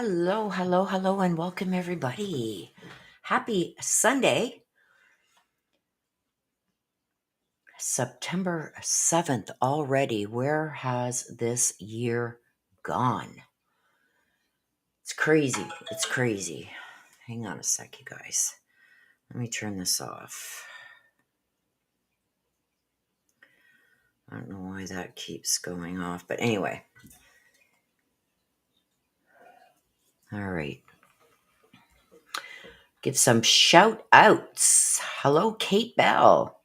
Hello, hello, hello, and welcome everybody. Happy Sunday, September 7th already. Where has this year gone? It's crazy. It's crazy. Hang on a sec, you guys. Let me turn this off. I don't know why that keeps going off, but anyway. All right. Give some shout outs. Hello, Kate Bell.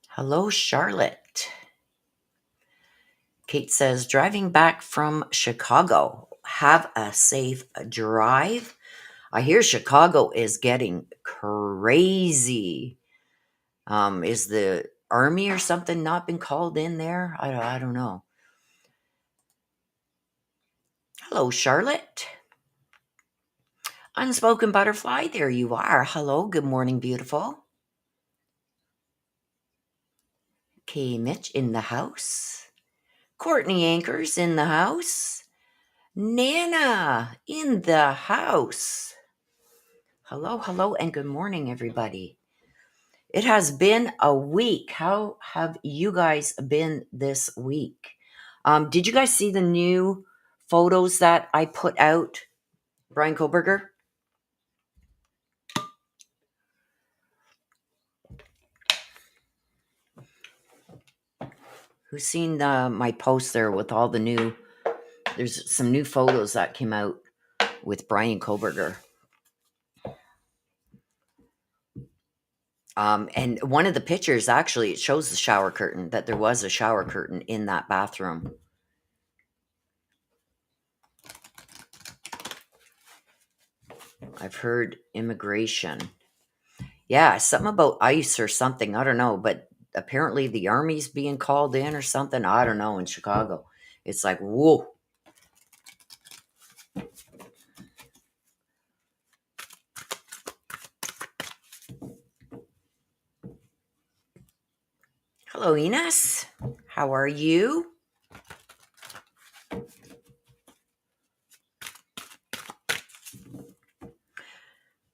Hello, Charlotte. Kate says, driving back from Chicago. Have a safe drive. I hear Chicago is getting crazy. Is the army or something not been called in there? I don't know. Hello, Charlotte. Unspoken butterfly, there you are. Hello, good morning, beautiful. Okay, Mitch in the house. Courtney Anchors in the house. Nana in the house. Hello, hello, and good morning, everybody. It has been a week. How have you guys been this week? Did you guys see the new photos that I put out, Brian Koberger? Who's seen my post there with all the new, there's some new photos that came out with Brian Koberger. And one of the pictures, actually, it shows the shower curtain, that there was a shower curtain in that bathroom. I've heard immigration. Yeah, something about ICE or something. I don't know, but apparently the army's being called in or something. I don't know, in Chicago. It's like, whoa. Hello, Enos. How are you?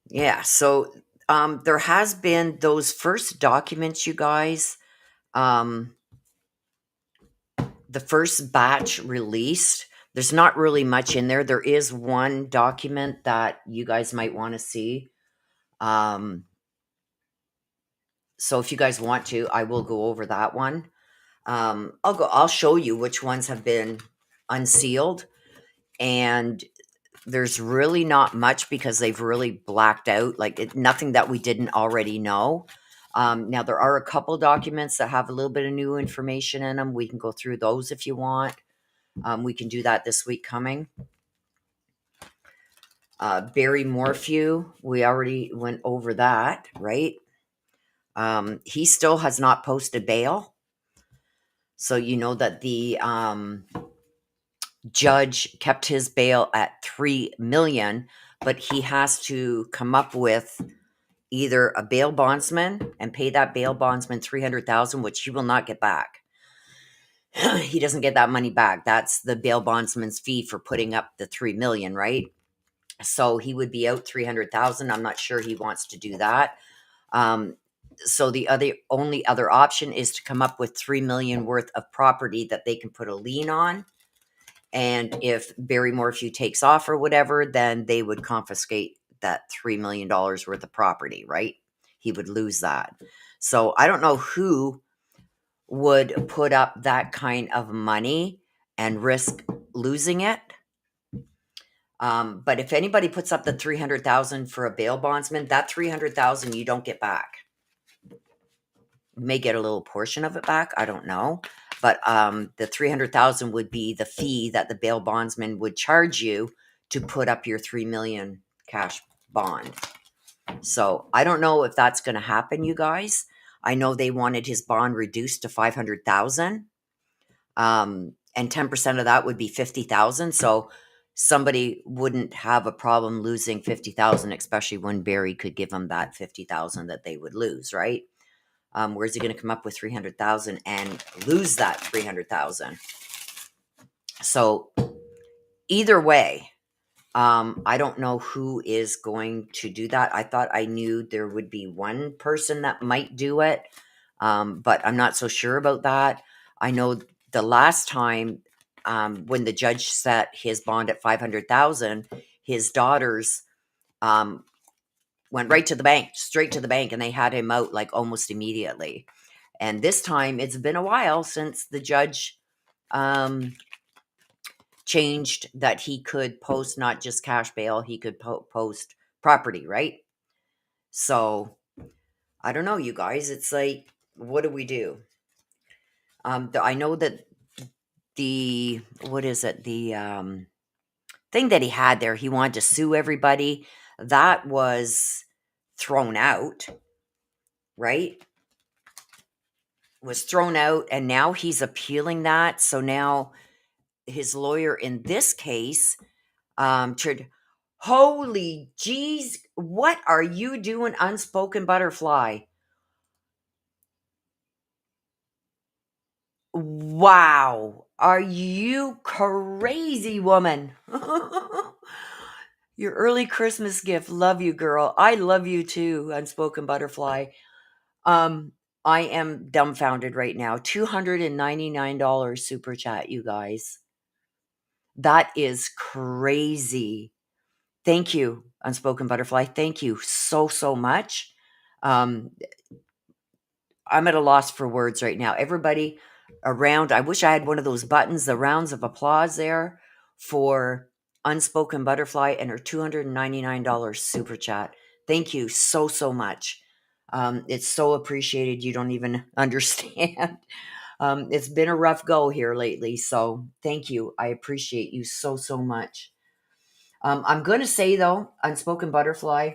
Yeah, so there has been those first documents, you guys. The first batch released. There's not really much in there. There is one document that you guys might want to see. So if you guys want to, I will go over that one. I'll show you which ones have been unsealed, and there's really not much because they've really blacked out, nothing that we didn't already know. Now there are a couple documents that have a little bit of new information in them. We can go through those if you want. We can do that this week coming. Barry Morphew, we already went over that, right? He still has not posted bail. So you know that the judge kept his bail at $3 million, but he has to come up with either a bail bondsman and pay that bail bondsman $300,000, which he will not get back. He doesn't get that money back. That's the bail bondsman's fee for putting up the $3 million, right? So he would be out $300,000. I'm not sure he wants to do that. So the only other option is to come up with $3 million worth of property that they can put a lien on. And if Barry Morphew takes off or whatever, then they would confiscate that $3 million worth of property, right? He would lose that. So I don't know who would put up that kind of money and risk losing it. But if anybody puts up the $300,000 for a bail bondsman, that $300,000 you don't get back. You may get a little portion of it back. I don't know. But the $300,000 would be the fee that the bail bondsman would charge you to put up your $3 million cash bond. So I don't know if that's going to happen, you guys. I know they wanted his bond reduced to $500,000, and 10% of that would be $50,000. So somebody wouldn't have a problem losing $50,000, especially when Barry could give them that $50,000 that they would lose, right? Where's he going to come up with $300,000 and lose that $300,000? So either way, I don't know who is going to do that. I thought I knew there would be one person that might do it, but I'm not so sure about that. I know the last time when the judge set his bond at 500,000, his daughters um, went right to the bank, straight to the bank, and they had him out like almost immediately. And this time, it's been a while since the judge um, changed that he could post not just cash bail, he could post property, right? So I don't know, you guys. It's like, what do we do? I know that the what is it? The thing that he had there, he wanted to sue everybody. That was thrown out, right? Was thrown out, and now he's appealing that. So now his lawyer in this case tried. Holy jeez, what are you doing, unspoken butterfly? Wow, are you crazy, woman? Your early Christmas gift. Love you, girl. I love you too, unspoken butterfly. Um, I am dumbfounded right now. $299 super chat, you guys. That is crazy. Thank you, unspoken butterfly. Thank you so, so much. Um, I'm at a loss for words right now. Everybody around, I wish I had one of those buttons, the rounds of applause there for Unspoken Butterfly and her $299 super chat. Thank you so, so much. It's so appreciated. You don't even understand. It's been a rough go here lately. So thank you. I appreciate you so, so much. I'm going to say, though, Unspoken Butterfly,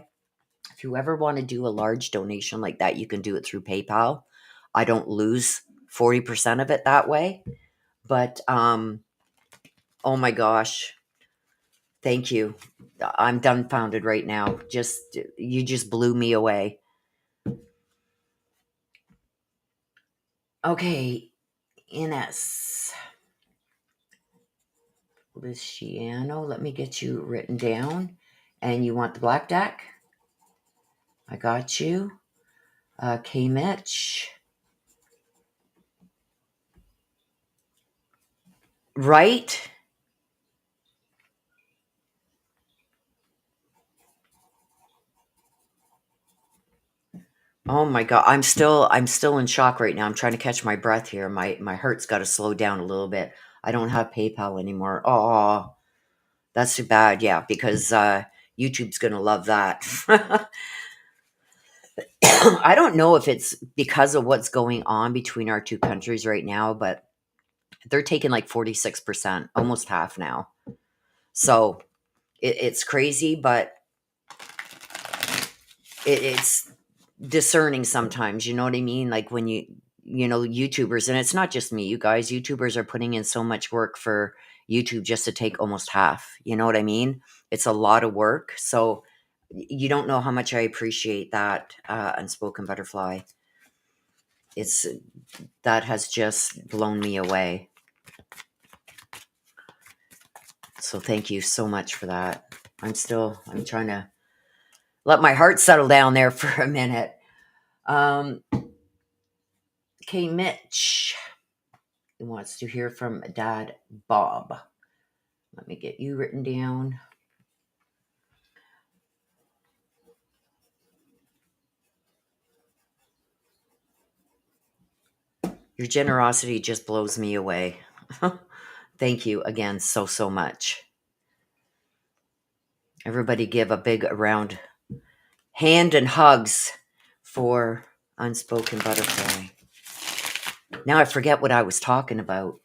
if you ever want to do a large donation like that, you can do it through PayPal. I don't lose 40% of it that way. But oh my gosh, thank you. I'm dumbfounded right now. You just blew me away. Okay, Ines Luciano, let me get you written down. And you want the black deck? I got you. K Mitch. Right? Oh my god, I'm still in shock right now. I'm trying to catch my breath here. My heart's got to slow down a little bit. I don't have PayPal anymore. Oh, that's too bad. Yeah, because YouTube's going to love that. I don't know if it's because of what's going on between our two countries right now, but they're taking like 46%, almost half now. So it's crazy, but it's discerning sometimes. You know what I mean? Like when YouTubers, and it's not just me, you guys, YouTubers are putting in so much work for YouTube just to take almost half. You know what I mean? It's a lot of work. So you don't know how much I appreciate that, Unspoken Butterfly. It's that has just blown me away. So thank you so much for that. I'm trying to let my heart settle down there for a minute. Um, okay, Mitch. He wants to hear from Dad Bob. Let me get you written down. Your generosity just blows me away. Thank you again so, so much. Everybody give a big round hand and hugs for Unspoken Butterfly. Now I forget what I was talking about.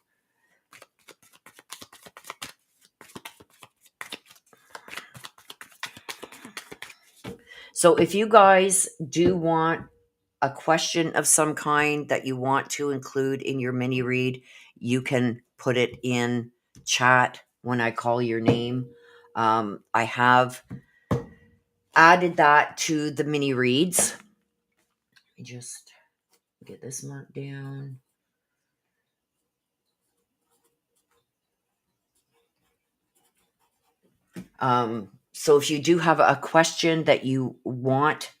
So if you guys do want a question of some kind that you want to include in your mini read, you can put it in chat when I call your name. I have added that to the mini reads. Let me just get this marked down. So if you do have a question that you want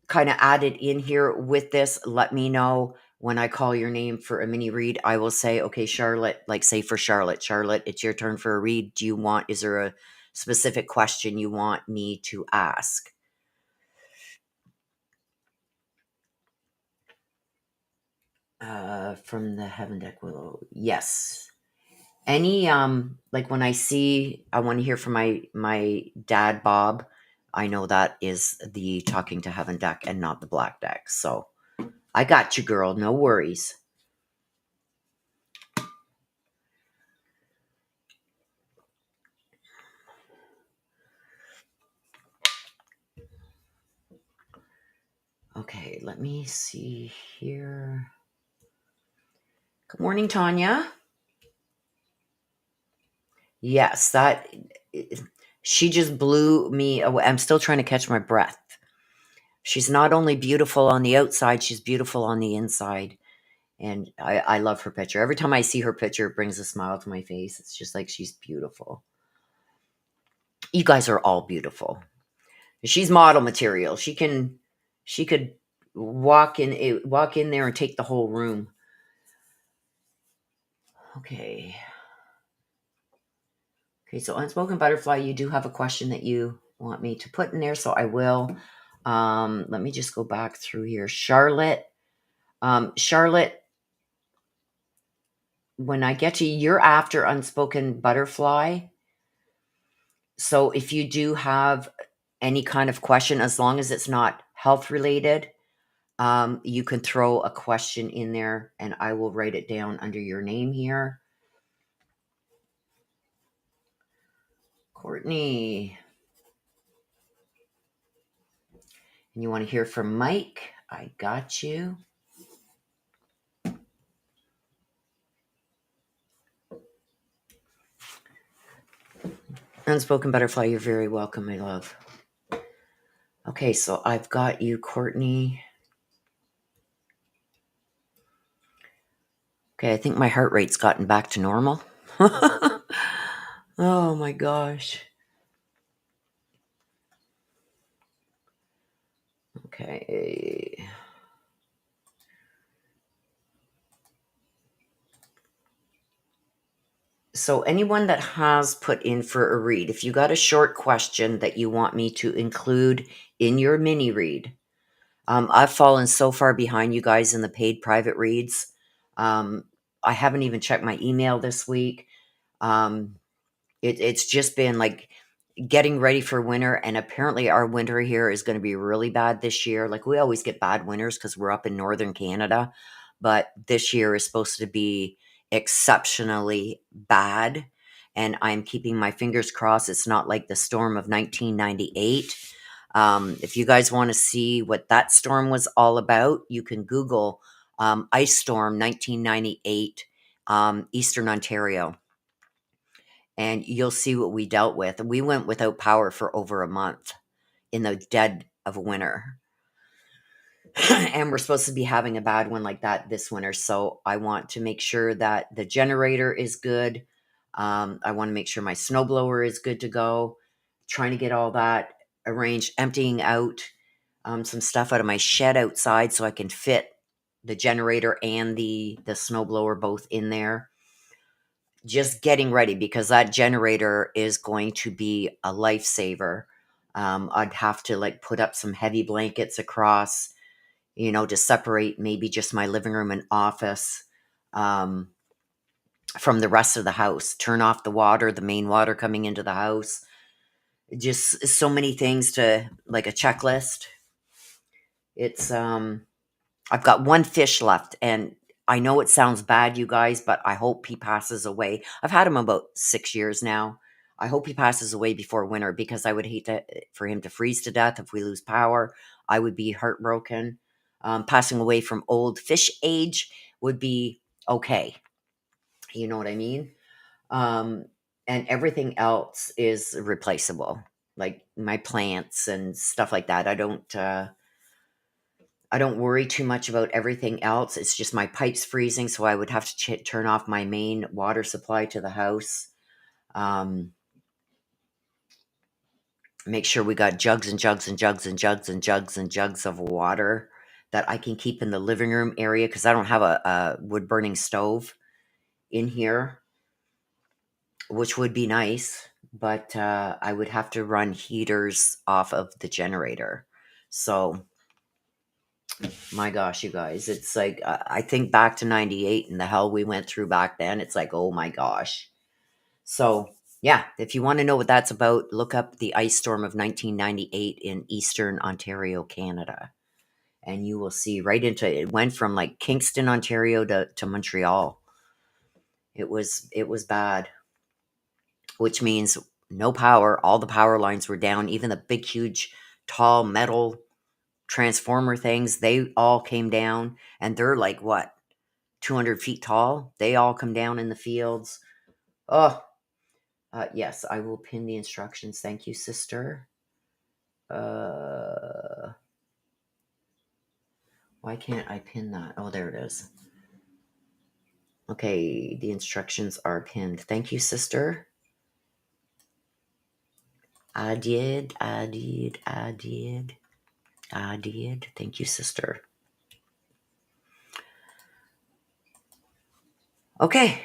kind of added in here with this, let me know. When I call your name for a mini read, I will say, okay, Charlotte, like say for Charlotte, it's your turn for a read. Is there a specific question you want me to ask? From the Heaven Deck Willow. Yes. Any like when I want to hear from my dad Bob, I know that is the Talking to Heaven deck and not the black deck. So I got you, girl. No worries. Okay, let me see here. Good morning, Tanya. Yes, that she just blew me away. I'm still trying to catch my breath. She's not only beautiful on the outside, she's beautiful on the inside. And I love her picture. Every time I see her picture, it brings a smile to my face. It's just like she's beautiful. You guys are all beautiful. She's model material. She could walk in there and take the whole room. Okay. Okay, so Unspoken Butterfly, you do have a question that you want me to put in there, so I will. Let me just go back through here. Charlotte. Charlotte, when I get to you, you're after Unspoken Butterfly. So if you do have any kind of question, as long as it's not health related, you can throw a question in there and I will write it down under your name here. Courtney. And you want to hear from Mike? I got you. Unspoken Butterfly, you're very welcome, my love. Okay, so I've got you, Courtney. Okay, I think my heart rate's gotten back to normal. Oh my gosh. Okay. So anyone that has put in for a read, if you got a short question that you want me to include in your mini read, I've fallen so far behind you guys in the paid private reads. I haven't even checked my email this week. Um, it's just been like getting ready for winter, and apparently our winter here is going to be really bad this year. Like we always get bad winters because we're up in northern Canada, but this year is supposed to be exceptionally bad, and I'm keeping my fingers crossed it's not like the storm of 1998. If you guys want to see what that storm was all about, you can Google ice storm 1998, eastern Ontario, and you'll see what we dealt with. We went without power for over a month in the dead of winter. And we're supposed to be having a bad one like that this winter. So I want to make sure that the generator is good. I want to make sure my snowblower is good to go. Trying to get all that arranged, emptying out some stuff out of my shed outside so I can fit the generator and the snowblower both in there. Just getting ready because that generator is going to be a lifesaver. I'd have to like put up some heavy blankets across, to separate maybe just my living room and office from the rest of the house. Turn off the water, the main water coming into the house. Just so many things to like a checklist. It's I've got one fish left, and I know it sounds bad, you guys, but I hope he passes away. I've had him about 6 years now. I hope he passes away before winter because I would hate for him to freeze to death if we lose power. I would be heartbroken. Passing away from old fish age would be okay. You know what I mean? Um, and everything else is replaceable, like my plants and stuff like that. I don't worry too much about everything else. It's just my pipes freezing, so I would have to turn off my main water supply to the house. Um, Make sure we got jugs and jugs and jugs and jugs and jugs and jugs of water that I can keep in the living room area because I don't have a wood burning stove in here, which would be nice, but I would have to run heaters off of the generator. So, my gosh, you guys, it's like I think back to 98 and the hell we went through back then. It's like, oh my gosh. So, yeah, if you want to know what that's about, look up the ice storm of 1998 in Eastern Ontario, Canada. And you will see right into it went from like Kingston, Ontario to Montreal. It was bad, which means no power. All the power lines were down, even the big huge tall metal transformer things, they all came down, and they're like what, 200 feet tall. They all come down in the fields. Oh, yes, I will pin the instructions. Thank you, sister. Uh, why can't I pin that? Oh, there it is. Okay, the instructions are pinned. Thank you, sister. I did. Thank you, sister. Okay,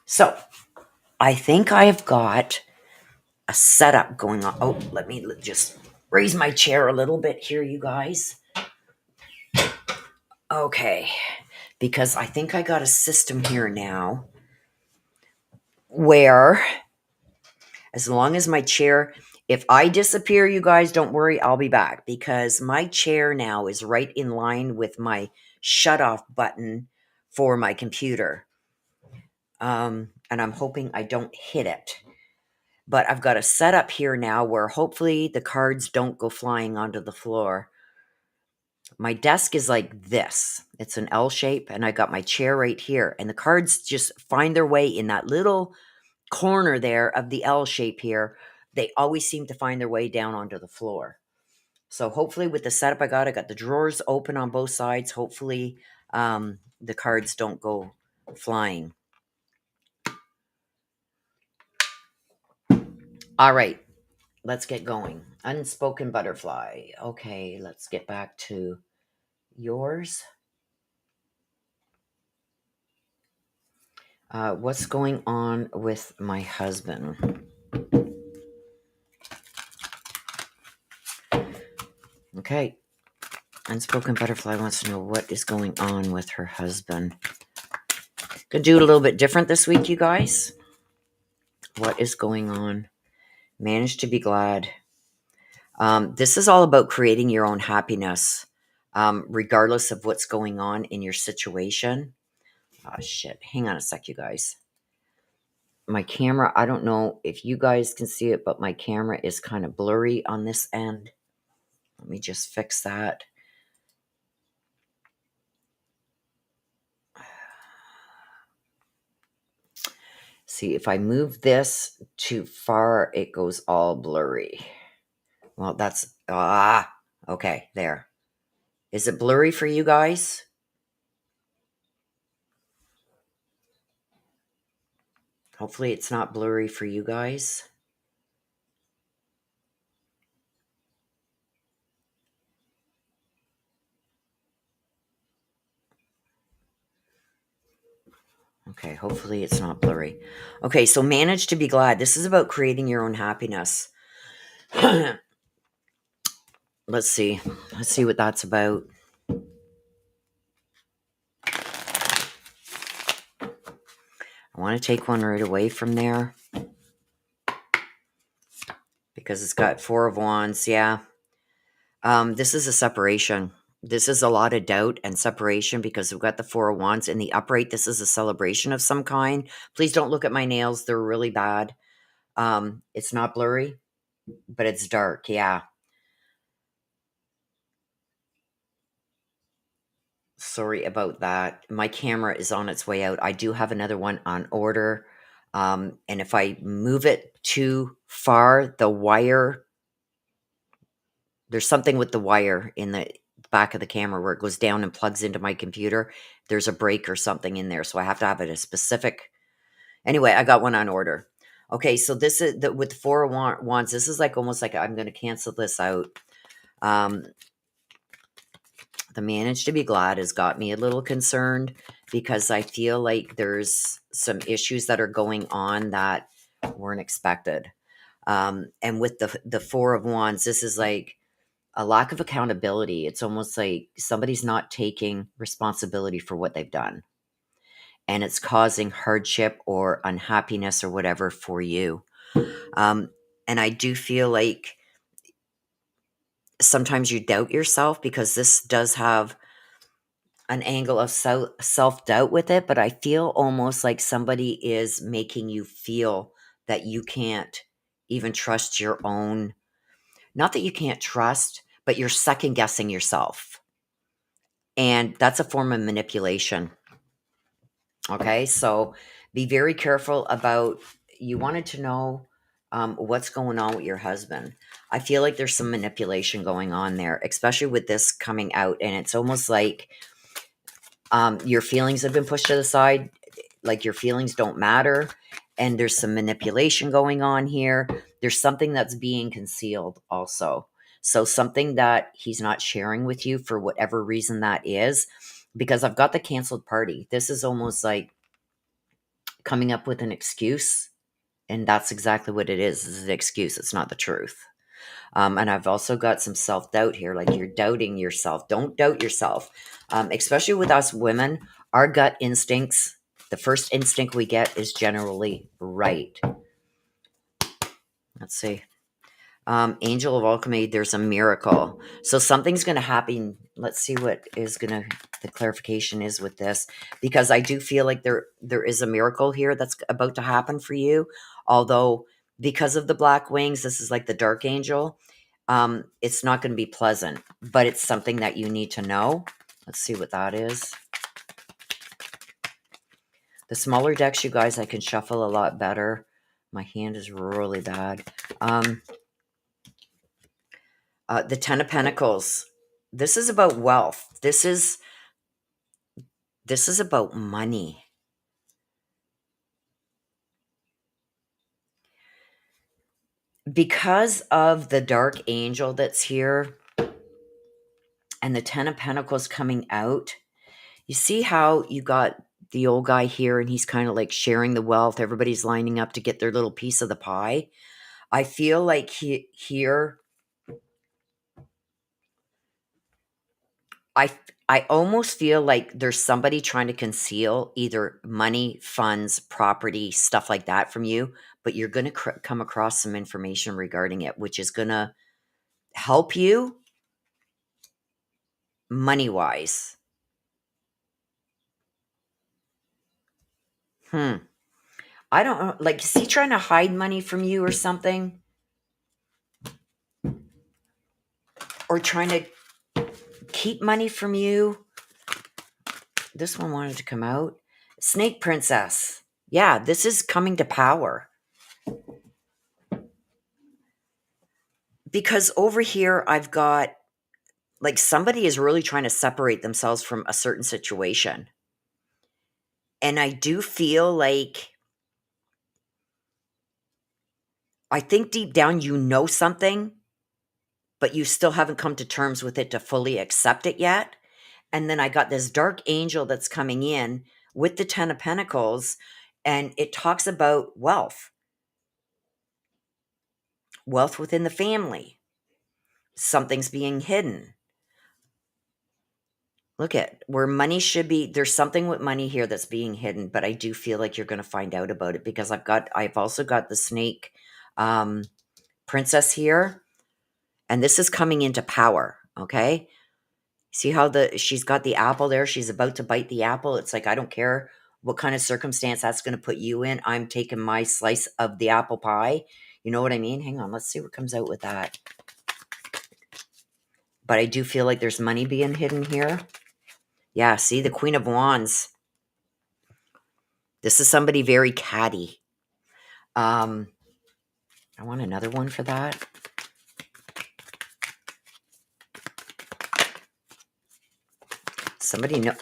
so I think I have got a setup going on. Oh, let me just raise my chair a little bit here, you guys. Okay, because I think I got a system here now where, as long as my chair, if I disappear, you guys don't worry, I'll be back because my chair now is right in line with my shut off button for my computer. And I'm hoping I don't hit it. But I've got a setup here now where hopefully the cards don't go flying onto the floor. My desk is like this. It's an L shape, and I got my chair right here. And the cards just find their way in that little corner there of the L shape here. They always seem to find their way down onto the floor. So hopefully with the setup I got the drawers open on both sides. Hopefully the cards don't go flying. All right, let's get going. Unspoken butterfly. Okay, let's get back to yours. What's going on with my husband? Okay. Unspoken butterfly wants to know what is going on with her husband. Gonna do it a little bit different this week, you guys. What is going on? Manage to be glad. This is all about creating your own happiness, regardless of what's going on in your situation. Oh, shit. Hang on a sec, you guys. My camera, I don't know if you guys can see it, but my camera is kind of blurry on this end. Let me just fix that. See, if I move this too far, it goes all blurry. Well, that's, okay, there. Is it blurry for you guys? Hopefully it's not blurry for you guys. Okay, hopefully it's not blurry. Okay, so manage to be glad. This is about creating your own happiness. Let's see. Let's see what that's about. I want to take one right away from there because it's got Four of Wands. Yeah. This is a separation. This is a lot of doubt and separation because we've got the Four of Wands in the upright. This is a celebration of some kind. Please don't look at my nails. They're really bad. It's not blurry, but it's dark. Yeah. Sorry about that. My camera is on its way out. I do have another one on order. And if I move it too far, the wire, there's something with the wire in the back of the camera where it goes down and plugs into my computer. There's a break or something in there. So I have to have it a specific. Anyway, I got one on order. Okay, so this is the with the Four of Wands. This is like almost like I'm going to cancel this out. Um, the manage to be glad has got me a little concerned because I feel like there's some issues that are going on that weren't expected. And with the Four of Wands, this is like a lack of accountability. It's almost like somebody's not taking responsibility for what they've done, and it's causing hardship or unhappiness or whatever for you. Um, and I do feel like sometimes you doubt yourself because this does have an angle of self doubt with it, but I feel almost like somebody is making you feel that you can't even trust your own, not that you can't trust, but you're second guessing yourself. And that's a form of manipulation. Okay, so be very careful about. You wanted to know what's going on with your husband. I feel like there's some manipulation going on there, especially with this coming out, and it's almost like your feelings have been pushed to the side, like your feelings don't matter, and there's some manipulation going on here. There's something that's being concealed, also. So something that he's not sharing with you for whatever reason that is, because I've got the canceled party. This is almost like coming up with an excuse, and that's exactly what it is. It's an excuse. It's not the truth. And I've also got some self doubt here, like you're doubting yourself. Don't doubt yourself, especially with us women. Our gut instincts, the first instinct we get is generally right. Let's see. Angel of Alchemy, there's a miracle. So something's going to happen. Let's see what is going to, the clarification is with this, because I do feel like there is a miracle here that's about to happen for you. Although, because of the black wings, this is like the dark angel. It's not going to be pleasant, but it's something that you need to know. Let's see what that is. The smaller decks, you guys, I can shuffle a lot better. My hand is really bad. The Ten of Pentacles. This is about wealth. This is about money. Because of the dark angel that's here and the Ten of Pentacles coming out, you see how you got the old guy here and he's kind of like sharing the wealth. Everybody's lining up to get their little piece of the pie. I feel like here, I I almost feel like there's somebody trying to conceal either money, funds, property, stuff like that from you, but you're going to come across some information regarding it, which is going to help you money wise. Hmm. I don't know. Like, is he trying to hide money from you or something? Or trying to keep money from you? This one wanted to come out. Snake Princess. Yeah, this is coming to power. Because over here, I've got like somebody is really trying to separate themselves from a certain situation. And I do feel like, I think deep down you know something, but you still haven't come to terms with it to fully accept it yet. And then I got this dark angel that's coming in with the Ten of Pentacles, and it talks about wealth within the family. Something's being hidden. Look at where money should be. There's something with money here that's being hidden, but I do feel like you're going to find out about it because I've also got the snake princess here, and this is coming into power. Okay. See how she's got the apple there. She's about to bite the apple. It's like, I don't care what kind of circumstance that's going to put you in. I'm taking my slice of the apple pie. You know what I mean? Hang on. Let's see what comes out with that. But I do feel like there's money being hidden here. Yeah, see the Queen of Wands. This is somebody very catty. I want another one for that. Somebody know.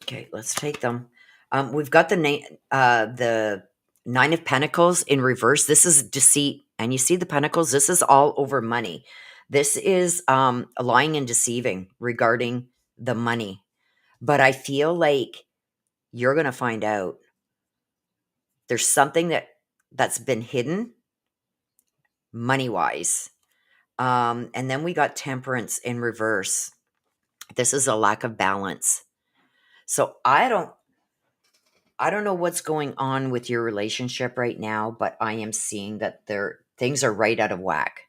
Okay, let's take them. We've got the Nine of Pentacles in reverse. This is deceit. And you see the Pentacles? This is all over money. This is lying and deceiving regarding the money. But I feel like you're going to find out there's something that's been hidden money wise. And then we got Temperance in reverse. This is a lack of balance. So I don't know what's going on with your relationship right now, but I am seeing that things are right out of whack.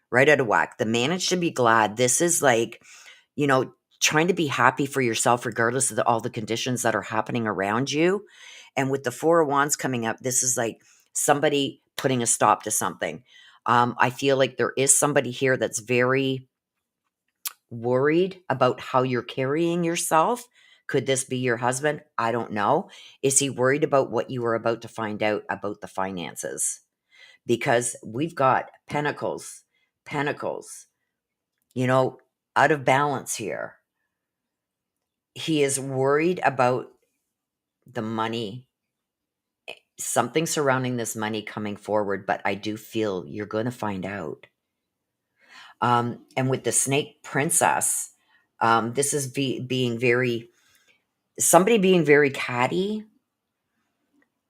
Right out of whack. The man should be glad. This is like, you know, trying to be happy for yourself regardless of all the conditions that are happening around you. And with the Four of Wands coming up, this is like somebody putting a stop to something. I feel like there is somebody here that's very worried about how you're carrying yourself. Could this be your husband? I don't know. Is he worried about what you are about to find out about the finances? Because we've got pentacles, pentacles, you know, out of balance here. He is worried about the money, something surrounding this money coming forward, but I do feel you're going to find out. And with the Snake Princess, this is being very, somebody being very catty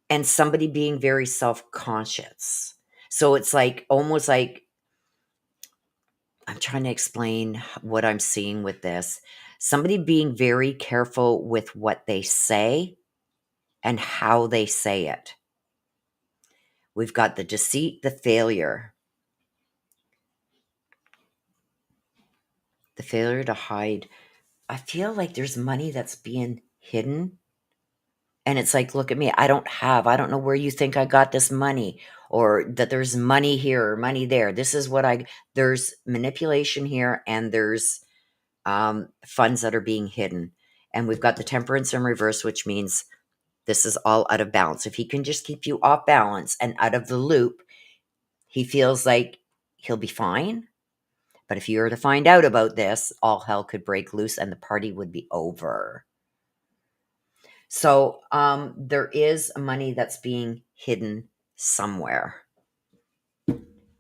and somebody being very self-conscious. So it's like almost like I'm trying to explain what I'm seeing with this. Somebody being very careful with what they say and how they say it. We've got the deceit, the failure to hide. I feel like there's money that's being hidden. And it's like, look at me. I don't know where you think I got this money, or that there's money here or money there. This is what there's manipulation here, and there's funds that are being hidden. And we've got the Temperance in reverse, which means this is all out of balance. If he can just keep you off balance and out of the loop, he feels like he'll be fine. But if you were to find out about this, all hell could break loose and the party would be over. So there is money that's being hidden somewhere.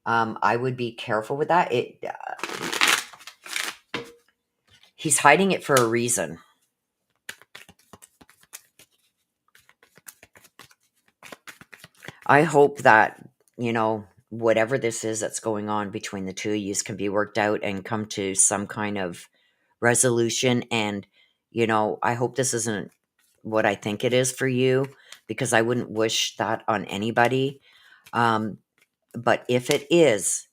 I would be careful with that. He's hiding it for a reason. I hope that, whatever this is that's going on between the two of you can be worked out and come to some kind of resolution. And, I hope this isn't what I think it is for you, because I wouldn't wish that on anybody. But if it is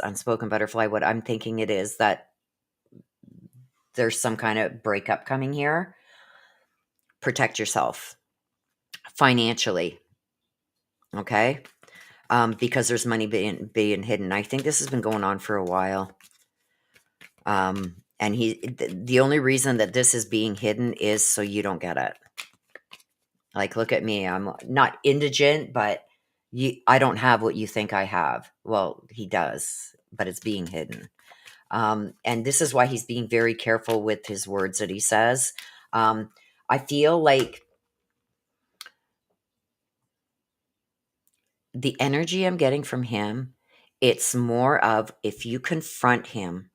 unspoken butterfly, what I'm thinking it is that there's some kind of breakup coming here. Protect yourself financially. Okay. Because there's money being hidden. I think this has been going on for a while. And the only reason that this is being hidden is so you don't get it. Like, look at me. I'm not indigent, but I don't have what you think I have. Well, he does, but it's being hidden. And this is why he's being very careful with his words that he says. I feel like the energy I'm getting from him, it's more of, if you confront him,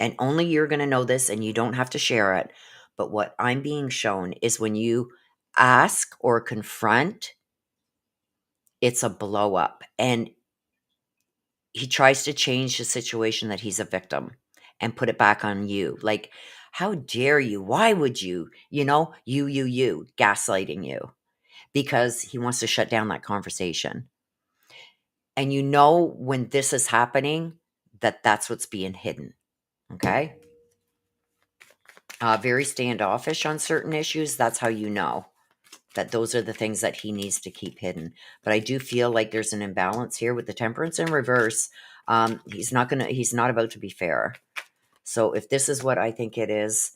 and only you're going to know this and you don't have to share it, but what I'm being shown is when you ask or confront, it's a blow up. And he tries to change the situation that he's a victim and put it back on you. Like, how dare you? Why would you? You, gaslighting you, because he wants to shut down that conversation. And when this is happening, that's what's being hidden. Okay. Very standoffish on certain issues. That's how you know that those are the things that he needs to keep hidden. But I do feel like there's an imbalance here with the Temperance in reverse. He's not about to be fair. So if this is what I think it is,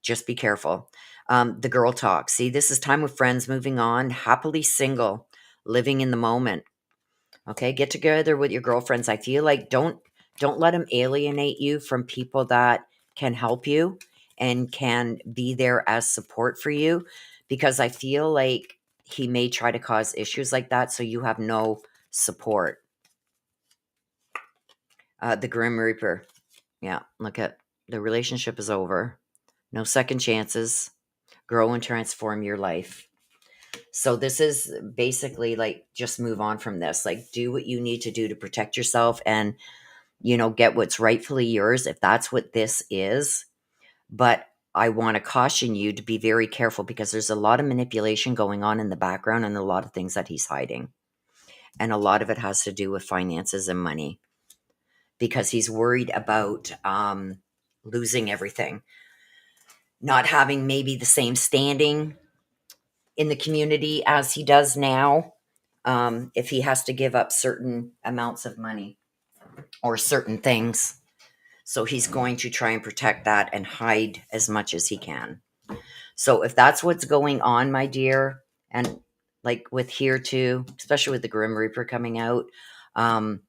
just be careful. The girl talk. See, this is time with friends, moving on, happily single, living in the moment. Okay, get together with your girlfriends. I feel like don't let them alienate you from people that can help you and can be there as support for you, because I feel like he may try to cause issues like that, so you have no support. The Grim Reaper. Yeah, look at the relationship is over. No second chances. Grow and transform your life. So this is basically like just move on from this. Like do what you need to do to protect yourself and get what's rightfully yours if that's what this is. But I want to caution you to be very careful because there's a lot of manipulation going on in the background and a lot of things that he's hiding. And a lot of it has to do with finances and money because he's worried about losing everything, not having maybe the same standing in the community as he does now, if he has to give up certain amounts of money or certain things. So he's going to try and protect that and hide as much as he can. So if that's what's going on, my dear, and like with here too, especially with the Grim Reaper coming out, um,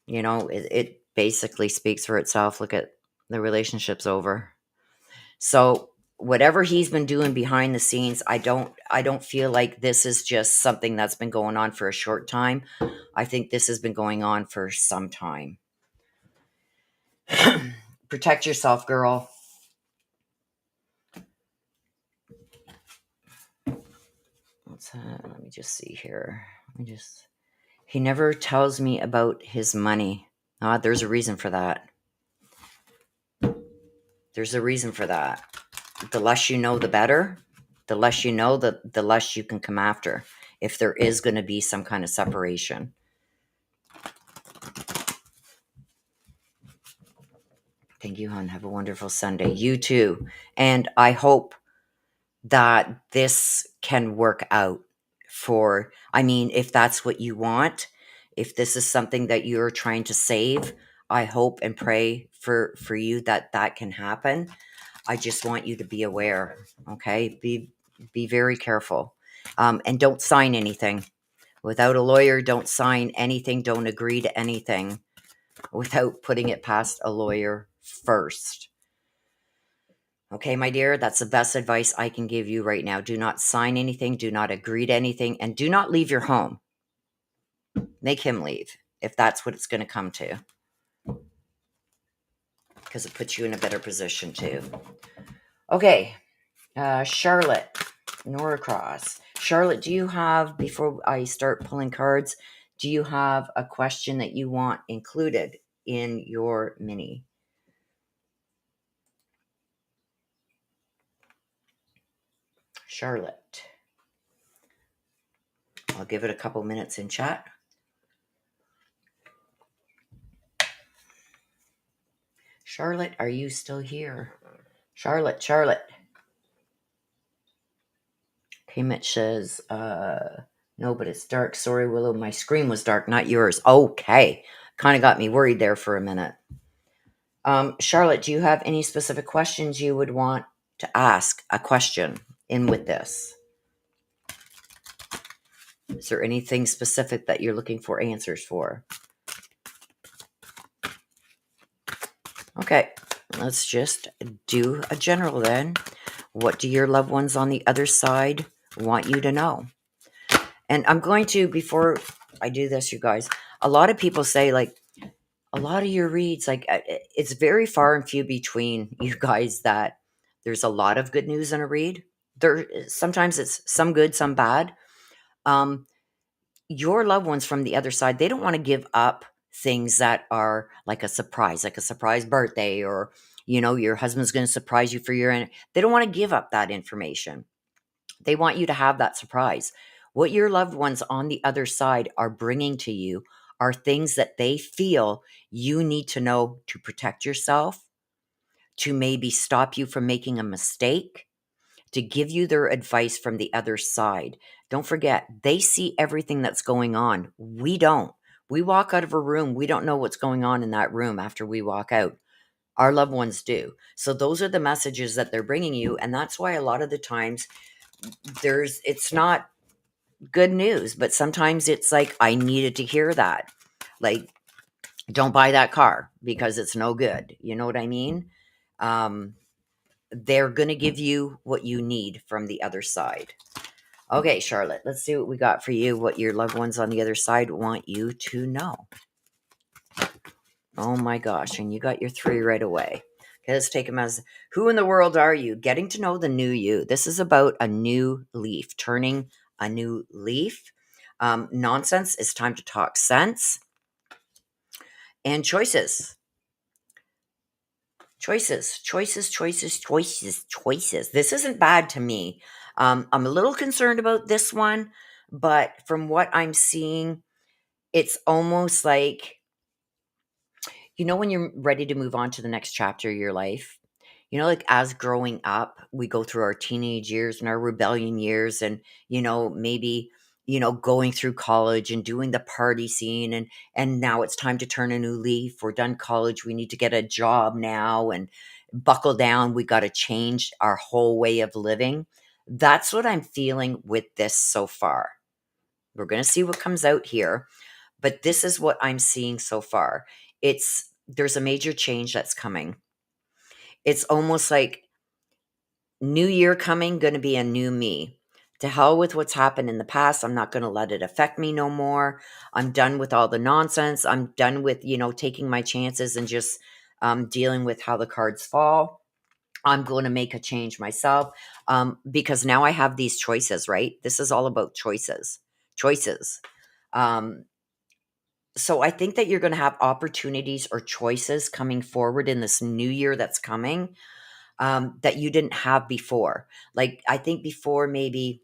it basically speaks for itself. Look at the relationship's over. So whatever he's been doing behind the scenes, I don't feel like this is just something that's been going on for a short time. I think this has been going on for some time. Protect yourself, girl. What's that? Let me just see here. He never tells me about his money. There's a reason for that. There's a reason for that. The less you know, the better. The less you know, the less you can come after if there is going to be some kind of separation. Thank you, hon. Have a wonderful Sunday. You too. And I hope that this can work out if that's what you want, if this is something that you're trying to save, I hope and pray for you that can happen. I just want you to be aware, okay? Be very careful. And don't sign anything. Without a lawyer, don't sign anything. Don't agree to anything without putting it past a lawyer first. Okay, my dear, that's the best advice I can give you right now. Do not sign anything, do not agree to anything, and do not leave your home. Make him leave if that's what it's going to come to, because it puts you in a better position too. Okay, Charlotte, Norcross. Charlotte, do you have, before I start pulling cards, do you have a question that you want included in your mini? Charlotte. I'll give it a couple minutes in chat. Charlotte, are you still here? Charlotte. Okay, Mitch says, no, but it's dark. Sorry, Willow. My screen was dark, not yours. Okay. Kind of got me worried there for a minute. Charlotte, do you have any specific questions you would want to ask a question in with this? Is there anything specific that you're looking for answers for? Okay, let's just do a general then. What do your loved ones on the other side want you to know? And I'm going to, before I do this, you guys, a lot of people say, like, a lot of your reads, like, it's very far and few between, you guys, that there's a lot of good news in a read. Sometimes it's some good, some bad. Your loved ones from the other side, they don't want to give up things that are like a surprise birthday, or, your husband's going to surprise you for they don't want to give up that information. They want you to have that surprise. What your loved ones on the other side are bringing to you are things that they feel you need to know to protect yourself, to maybe stop you from making a mistake, to give you their advice from the other side. Don't forget, they see everything that's going on. We don't. We walk out of a room, we don't know what's going on in that room after we walk out. Our loved ones do. So those are the messages that they're bringing you, and that's why a lot of the times it's not good news, but sometimes it's like, I needed to hear that. Like, don't buy that car because it's no good. You know what I mean? they're going to give you what you need from the other side. Okay, Charlotte, let's see what we got for you, what your loved ones on the other side want you to know. Oh my gosh, and you got your 3 right away. Okay, let's take them as, who in the world are you? Getting to know the new you. This is about a new leaf, turning a new leaf. Nonsense, it's time to talk sense. And choices. Choices. This isn't bad to me. I'm a little concerned about this one, but from what I'm seeing, it's almost like, when you're ready to move on to the next chapter of your life, like as growing up, we go through our teenage years and our rebellion years, and, maybe, going through college and doing the party scene. And now it's time to turn a new leaf. We're done college. We need to get a job now and buckle down. We got to change our whole way of living. That's what I'm feeling with this so far. We're going to see what comes out here, but this is what I'm seeing so far. There's a major change that's coming. It's almost like new year coming, going to be a new me. To hell with what's happened in the past. I'm not going to let it affect me no more. I'm done with all the nonsense. I'm done with, taking my chances and just dealing with how the cards fall. I'm going to make a change myself because now I have these choices, right? This is all about choices. Choices. So I think that you're going to have opportunities or choices coming forward in this new year that's coming that you didn't have before. Like, I think before, maybe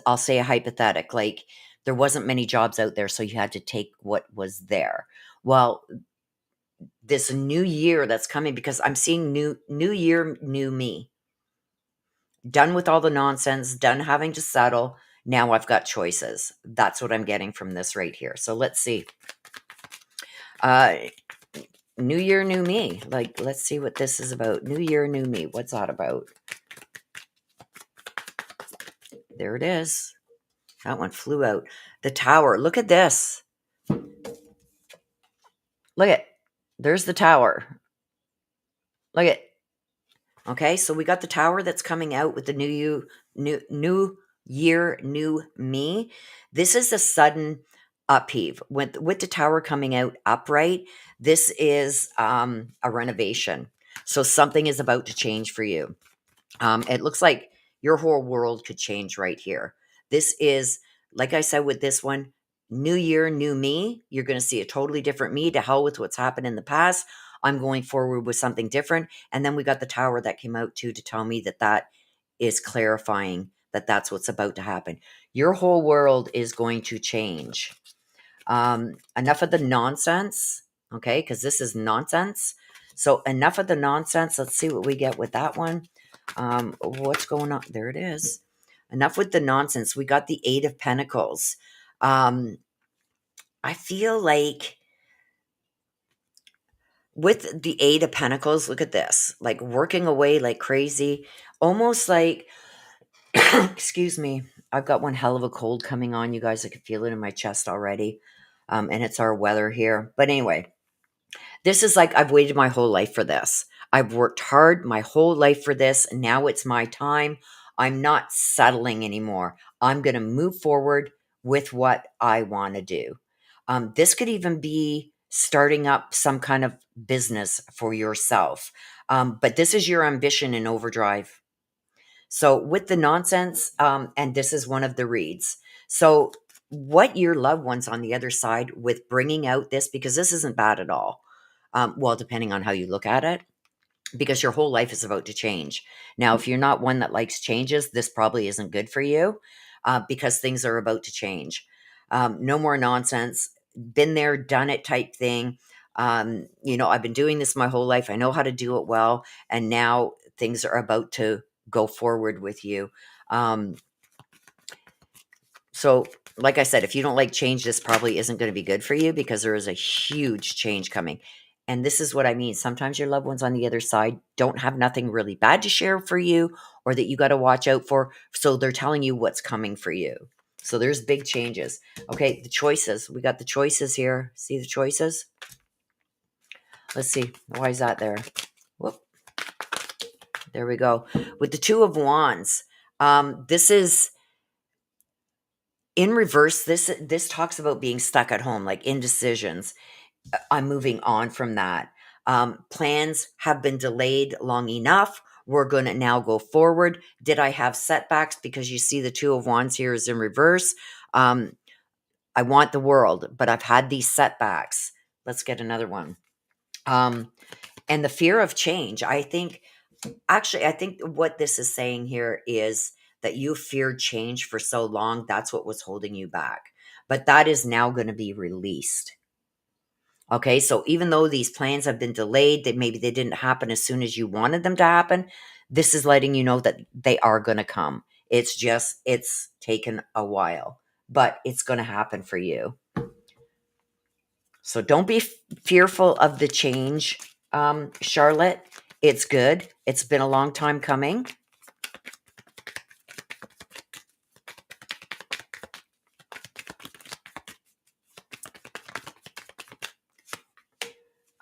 I'll say a hypothetical, like there wasn't many jobs out there, so you had to take what was there. Well, this new year that's coming, because I'm seeing new year, new me. Done with all the nonsense, done having to settle. Now I've got choices. That's what I'm getting from this right here. So let's see. New year, new me. Like, let's see what this is about. New year, new me. What's that about? There it is. That one flew out. The tower. Look at this. Look at. There's the tower. Look at. Okay, so we got the tower that's coming out with the new year, new me. This is a sudden upheave with the tower coming out upright. This is a renovation. So something is about to change for you. It looks like your whole world could change right here. This is, like I said, with this one, new year, new me. You're going to see a totally different me. To hell with what's happened in the past. I'm going forward with something different. And then we got the tower that came out too, to tell me that is clarifying that that's what's about to happen. Your whole world is going to change. Enough of the nonsense, okay? Because this is nonsense. So enough of the nonsense. Let's see what we get with that one. What's going on? There it is. Enough with the nonsense. We got the 8 of Pentacles. I feel like with the 8 of Pentacles, look at this. Like working away like crazy. Almost like, excuse me, I've got one hell of a cold coming on, you guys. I can feel it in my chest already. And it's our weather here. But anyway, this is like I've waited my whole life for this. I've worked hard my whole life for this. And now it's my time. I'm not settling anymore. I'm going to move forward with what I want to do. This could even be starting up some kind of business for yourself. But this is your ambition in overdrive. So with the nonsense, and this is one of the reads. So what your loved ones on the other side with bringing out this, because this isn't bad at all. Well, depending on how you look at it, because your whole life is about to change. Now, if you're not one that likes changes, this probably isn't good for you because things are about to change. No more nonsense. Been there, done it type thing. I've been doing this my whole life. I know how to do it well. And now things are about to go forward with you. So, like I said, if you don't like change, this probably isn't going to be good for you because there is a huge change coming. And this is what I mean. Sometimes your loved ones on the other side don't have nothing really bad to share for you or that you got to watch out for. So they're telling you what's coming for you. So there's big changes. Okay, the choices. We got the choices here. See the choices? Let's see. Why is that there? Whoop. There we go. With the Two of Wands, this is in reverse. This talks about being stuck at home, like indecisions. I'm moving on from that. Plans have been delayed long enough. We're going to now go forward. Did I have setbacks? Because you see the Two of Wands here is in reverse. I want the world, but I've had these setbacks. Let's get another one. And the fear of change. I think what this is saying here is that you feared change for so long. That's what was holding you back. But that is now going to be released. Okay, so even though these plans have been delayed, that maybe they didn't happen as soon as you wanted them to happen, this is letting you know that they are going to come. It's taken a while, but it's going to happen for you. So don't be fearful of the change, Charlotte. It's good. It's been a long time coming.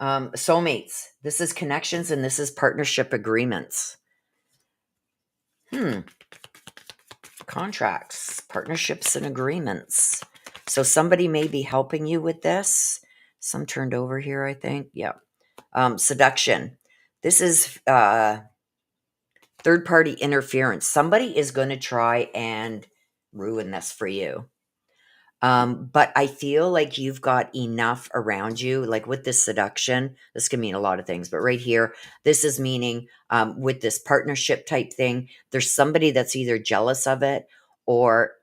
Soulmates. This is connections and this is partnership agreements. Contracts, partnerships, and agreements. So somebody may be helping you with this. Some turned over here, I think. Yeah. Seduction. This is third-party interference. Somebody is going to try and ruin this for you. But I feel like you've got enough around you, like with this seduction. This can mean a lot of things, but right here, this is meaning with this partnership type thing, there's somebody that's either jealous of it or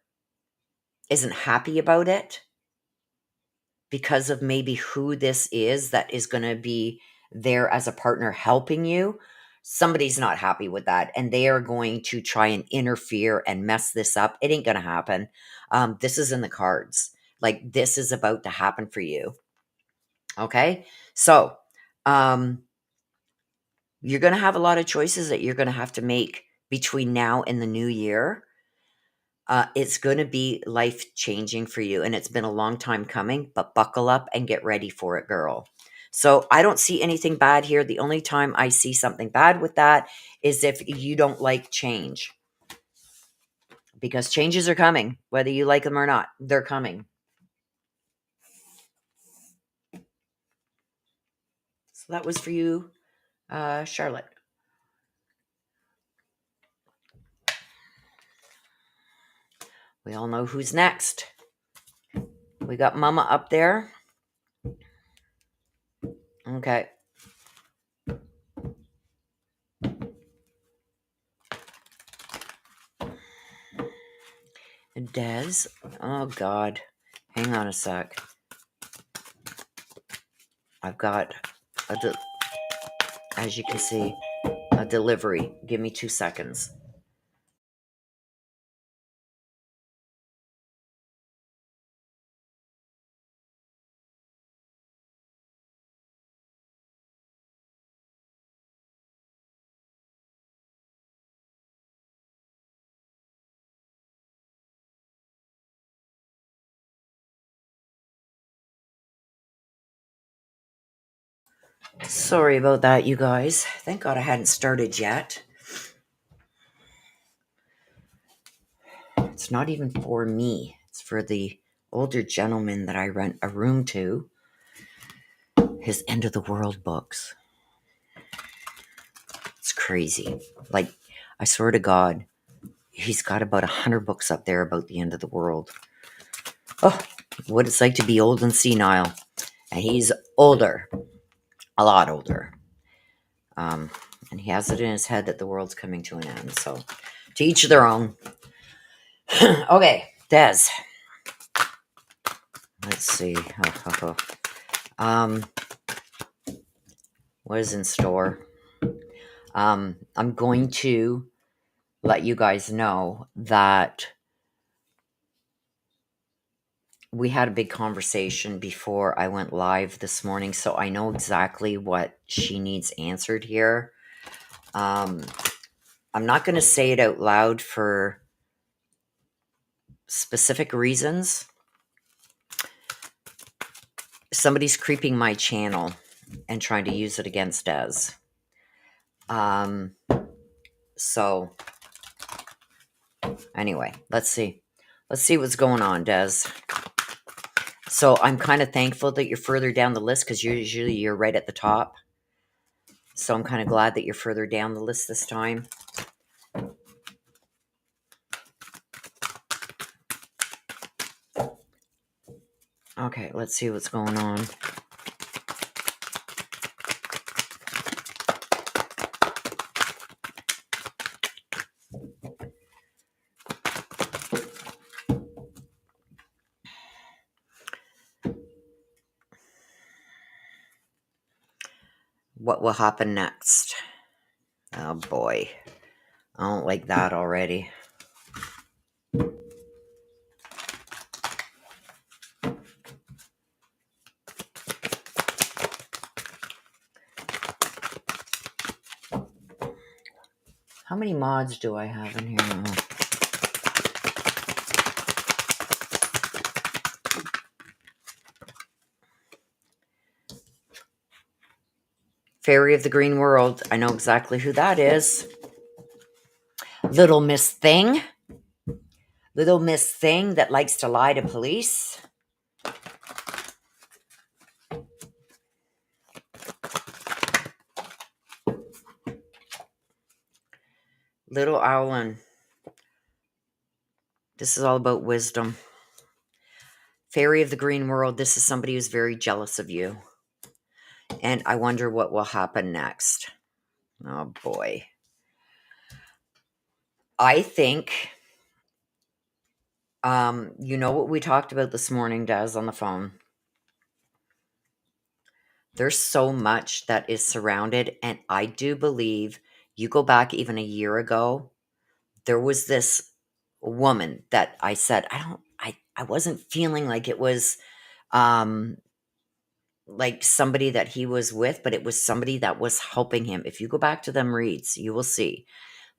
isn't happy about it because of maybe who this is that is going to be there as a partner helping you. Somebody's not happy with that, and they are going to try and interfere and mess this up. It ain't going to happen. This is in the cards. Like, this is about to happen for you. Okay? So, you're going to have a lot of choices that you're going to have to make between now and the new year. It's going to be life changing for you, and it's been a long time coming, but buckle up and get ready for it, girl. So I don't see anything bad here. The only time I see something bad with that is if you don't like change, because changes are coming, whether you like them or not. They're coming. So that was for you, Charlotte. We all know who's next. We got Mama up there. Okay. Des. Oh, God. Hang on a sec. I've got, as you can see, a delivery. Give me 2 seconds. Sorry about that, you guys. Thank God I hadn't started yet. It's not even for me. It's for the older gentleman that I rent a room to. His End of the World books. It's crazy. Like, I swear to God, he's got about 100 books up there about the end of the world. Oh, what it's like to be old and senile. And he's older. A lot older. And he has it in his head that the world's coming to an end. So, to each their own. Okay, Des. Let's see. What is in store? I'm going to let you guys know that we had a big conversation before I went live this morning, so I know exactly what she needs answered here. I'm not going to say it out loud for specific reasons. Somebody's creeping my channel and trying to use it against Des. So anyway, let's see. Let's see what's going on, Des. So I'm kind of thankful that you're further down the list because usually you're right at the top. So I'm kind of glad that you're further down the list this time. Okay, let's see what's going on. What will happen next? Oh boy. I don't like that already. How many mods do I have in here now? Fairy of the Green World. I know exactly who that is. Little Miss Thing. Little Miss Thing that likes to lie to police. Little Owlin. This is all about wisdom. Fairy of the Green World. This is somebody who's very jealous of you. And I wonder what will happen next. Oh boy. I think, you know what we talked about this morning, Des, on the phone. There's so much that is surrounded, and I do believe you go back even a year ago, there was this woman that I said, I wasn't feeling like it was like somebody that he was with, but it was somebody that was helping him. If you go back to them reads, you will see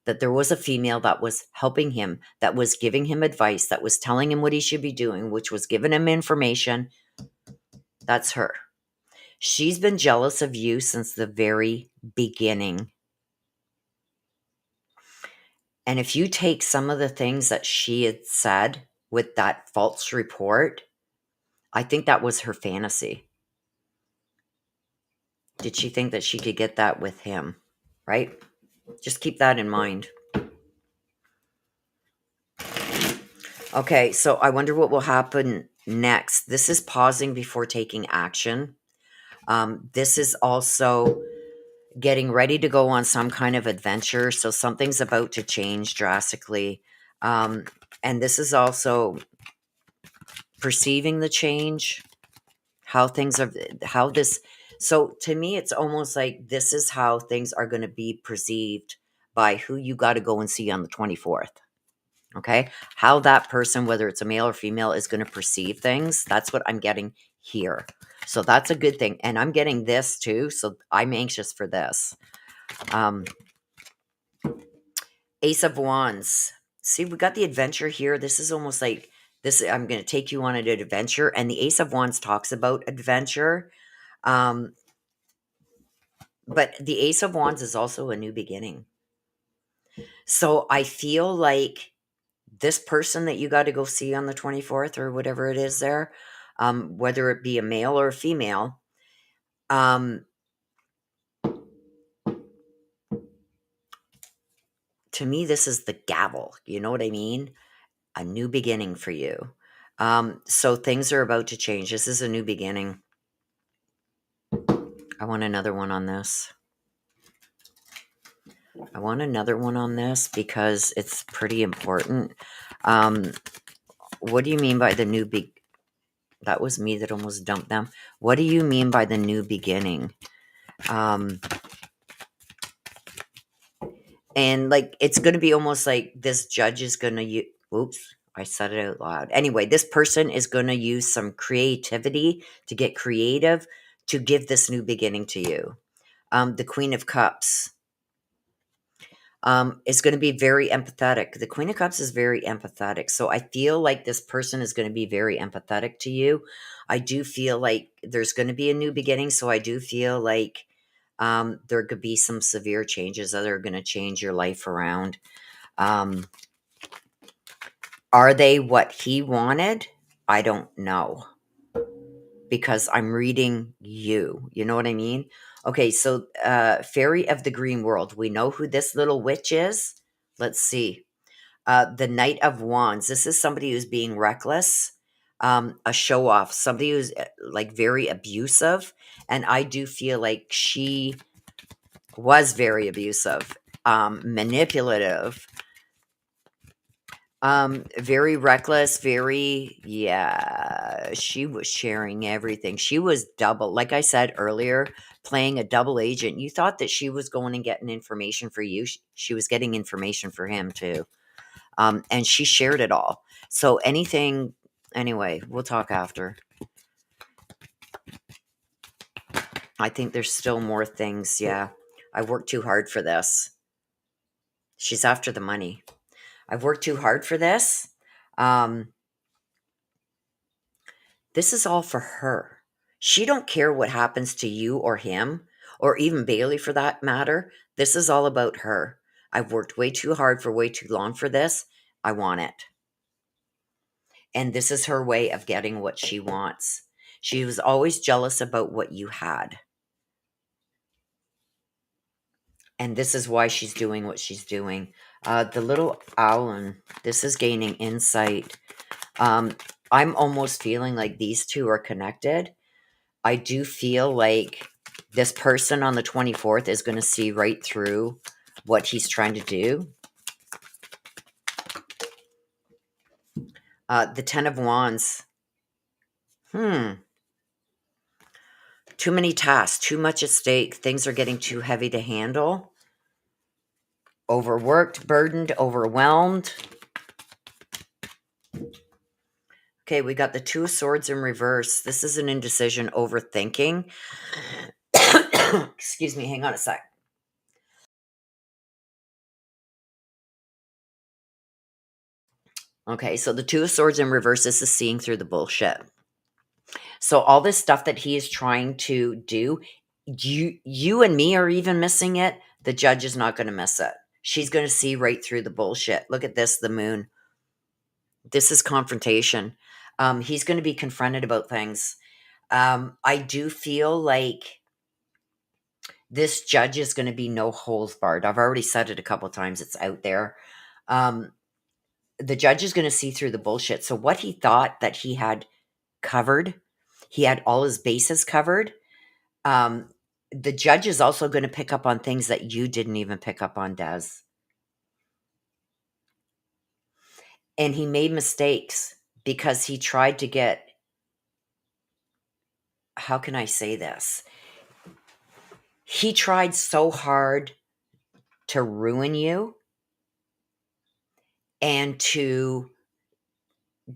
that there was a female that was helping him, that was giving him advice, that was telling him what he should be doing, which was giving him information. That's her. She's been jealous of you since the very beginning. And if you take some of the things that she had said with that false report, I think that was her fantasy. Did she think that she could get that with him? Right? Just keep that in mind. Okay, so I wonder what will happen next. This is pausing before taking action. This is also getting ready to go on some kind of adventure. So something's about to change drastically. And this is also perceiving the change, how things are, how this. So to me, it's almost like this is how things are going to be perceived by who you got to go and see on the 24th. Okay. How that person, whether it's a male or female, is going to perceive things. That's what I'm getting here. So that's a good thing. And I'm getting this too. So I'm anxious for this. Ace of Wands. See, we got the adventure here. This is almost like this. I'm going to take you on an adventure. And the Ace of Wands talks about adventure. But the Ace of Wands is also a new beginning. So I feel like this person that you got to go see on the 24th or whatever it is there, whether it be a male or a female, to me, this is the gavel. You know what I mean? A new beginning for you. So things are about to change. This is a new beginning. I want another one on this. I want another one on this because it's pretty important. What do you mean by the new That was me that almost dumped them. What do you mean by the new beginning? And like, it's going to be almost like this judge is going to oops, I said it out loud. Anyway, this person is going to use some creativity to get creative to give this new beginning to you. The Queen of Cups is going to be very empathetic. The Queen of Cups is very empathetic. So I feel like this person is going to be very empathetic to you. I do feel like there's going to be a new beginning. So I do feel like There could be some severe changes that are going to change your life around. Um, are they what he wanted? I don't know, because I'm reading you. You know what I mean? Okay, so Fairy of the Green World. We know who this little witch is. Let's see. The Knight of Wands. This is somebody who's being reckless, a show off, somebody who's like very abusive. And I do feel like she was very abusive, manipulative, very reckless, very, yeah, she was sharing everything. She was double, like I said earlier, playing a double agent. You thought that she was going and getting information for you. She was getting information for him too. And she shared it all. So anything, anyway, we'll talk after. I think there's still more things. Yeah. I worked too hard for this. She's after the money. I've worked too hard for this. Um, this is all for her. She don't care what happens to you or him, or even Bailey for that matter. This is all about her. I've worked way too hard for way too long for this. I want it. And this is her way of getting what she wants. She was always jealous about what you had. And this is why she's doing what she's doing. The little owl, this is gaining insight. Um, I'm almost feeling like these two are connected. I do feel like this person on the 24th is going to see right through what he's trying to do. The Ten of Wands. Too many tasks, too much at stake. Things are getting too heavy to handle. Overworked, burdened, overwhelmed. Okay, we got the Two of Swords in reverse. This is an indecision, overthinking. Excuse me, hang on a sec. Okay, so the Two of Swords in reverse, this is seeing through the bullshit. So all this stuff that he is trying to do, you and me are even missing it. The judge is not going to miss it. She's going to see right through the bullshit. Look at this, the moon. This is confrontation. He's going to be confronted about things. I do feel like this judge is going to be no holds barred. I've already said it a couple times. It's out there. Um, the judge is going to see through the bullshit. So what he thought that he had covered, he had all his bases covered. The judge is also going to pick up on things that you didn't even pick up on, Des. And he made mistakes because he tried to get, how can I say this? He tried so hard to ruin you and to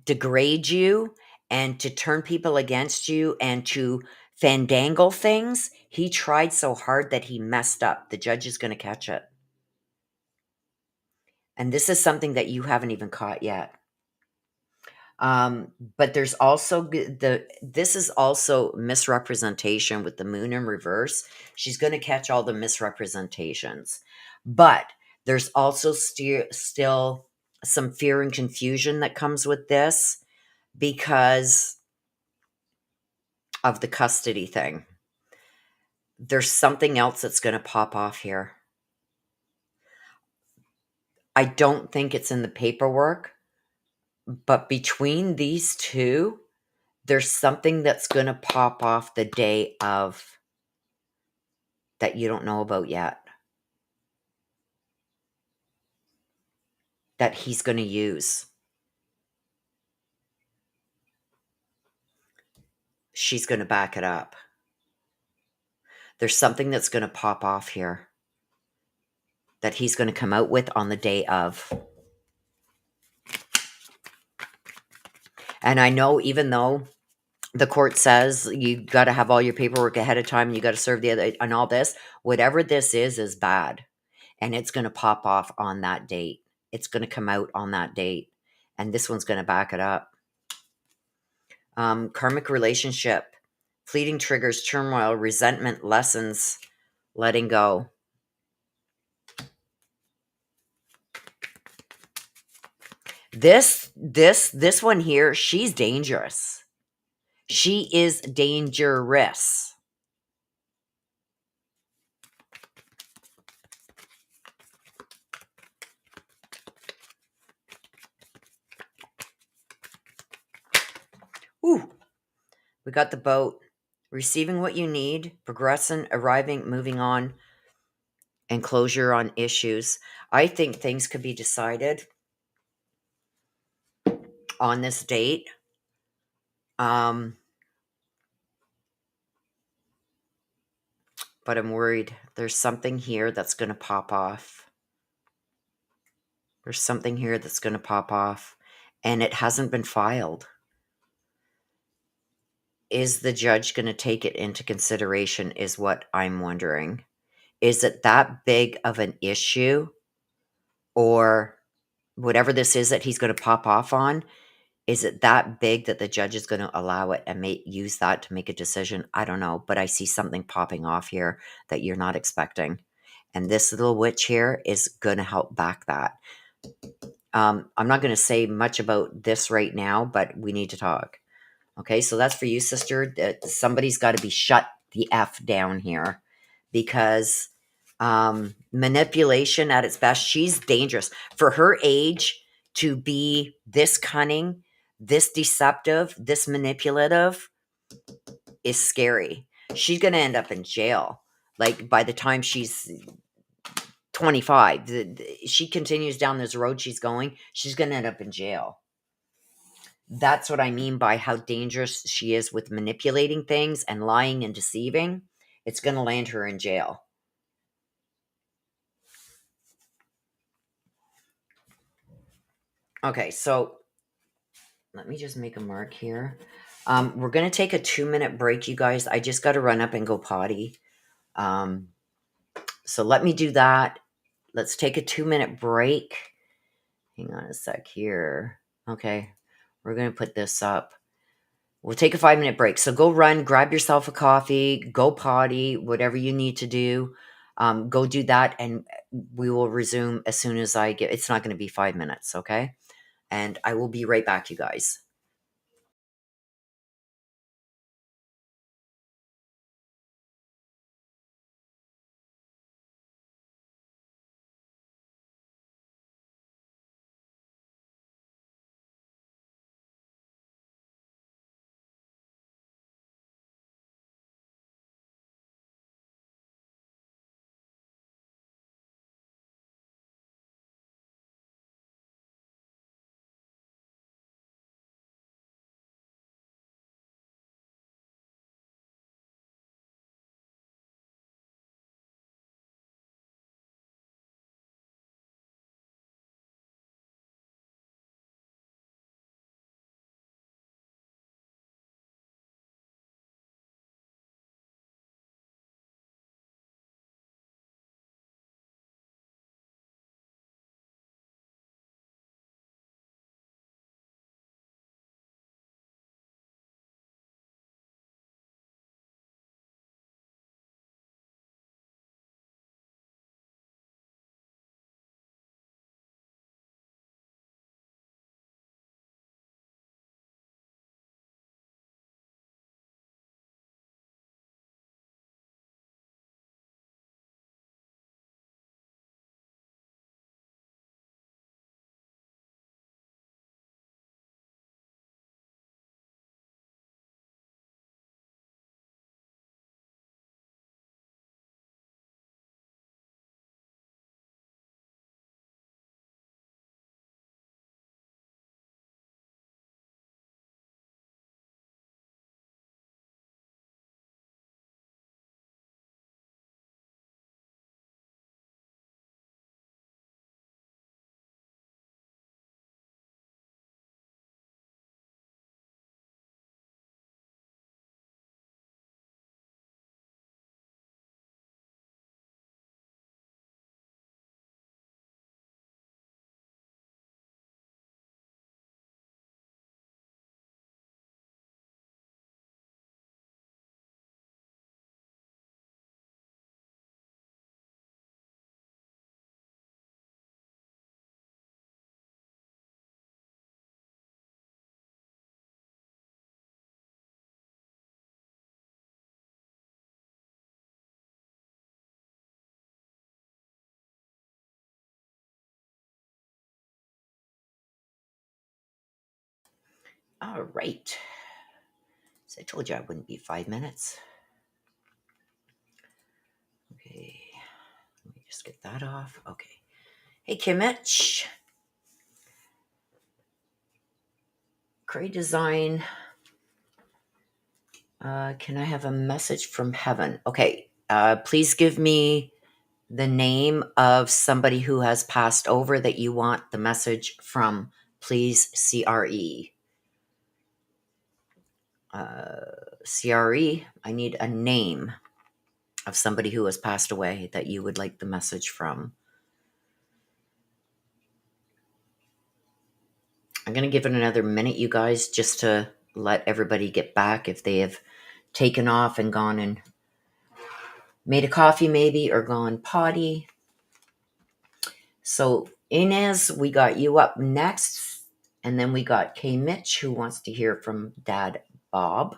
degrade you and to turn people against you and to fandangle things. He tried so hard that he messed up. The judge is going to catch it. And this is something that you haven't even caught yet. But there's also this is also misrepresentation with the moon in reverse. She's going to catch all the misrepresentations. But there's also still some fear and confusion that comes with this because of the custody thing. There's something else that's going to pop off here. I don't think it's in the paperwork, but between these two, there's something that's going to pop off the day of that you don't know about yet. That he's going to use. She's going to back it up. There's something that's going to pop off here that he's going to come out with on the day of. And I know even though the court says you got to have all your paperwork ahead of time and you got to serve the other and all this, whatever this is bad. And it's going to pop off on that date. It's going to come out on that date. And this one's going to back it up. Karmic relationship, fleeting triggers, turmoil, resentment, lessons. letting go. This one here, she's dangerous. She is dangerous. Ooh, we got the boat. Receiving what you need, progressing, arriving, moving on, and closure on issues. I think things could be decided on this date. Um, but I'm worried there's something here that's going to pop off. There's something here that's going to pop off, and it hasn't been filed. Is the judge going to take it into consideration, is what I'm wondering. Is it that big of an issue, or whatever this is that he's going to pop off on? Is it that big that the judge is going to allow it and use that to make a decision? I don't know, but I see something popping off here that you're not expecting. And this little witch here is going to help back that. I'm not going to say much about this right now, but we need to talk. Okay, so that's for you, sister. Somebody's got to be shut the F down here, because manipulation at its best, she's dangerous. For her age to be this cunning, this deceptive, this manipulative is scary. She's going to end up in jail. Like by the time she's 25, she continues down this road she's going, she's going to end up in jail. That's what I mean by how dangerous she is with manipulating things and lying and deceiving. It's going to land her in jail. Okay, so let me just make a mark here. We're going to take a 2-minute break, you guys. I just got to run up and go potty. So let me do that. Let's take a 2-minute break. Hang on a sec here. Okay, we're going to put this up. We'll take a 5-minute break. So go run, grab yourself a coffee, go potty, whatever you need to do. Go do that, and we will resume as soon as I get. It's not going to be 5 minutes, okay? And I will be right back, you guys. All right. So I told you I wouldn't be 5 minutes. Okay. Let me just get that off. Okay. Hey, Kimmich. Great design. Can I have a message from heaven? Okay. Please give me the name of somebody who has passed over that you want the message from. Please, CRE. CRE, I need a name of somebody who has passed away that you would like the message from. I'm going to give it another minute, you guys, just to let everybody get back if they have taken off and gone and made a coffee maybe or gone potty. So Inez, we got you up next. And then we got K. Mitch, who wants to hear from Dad Bob.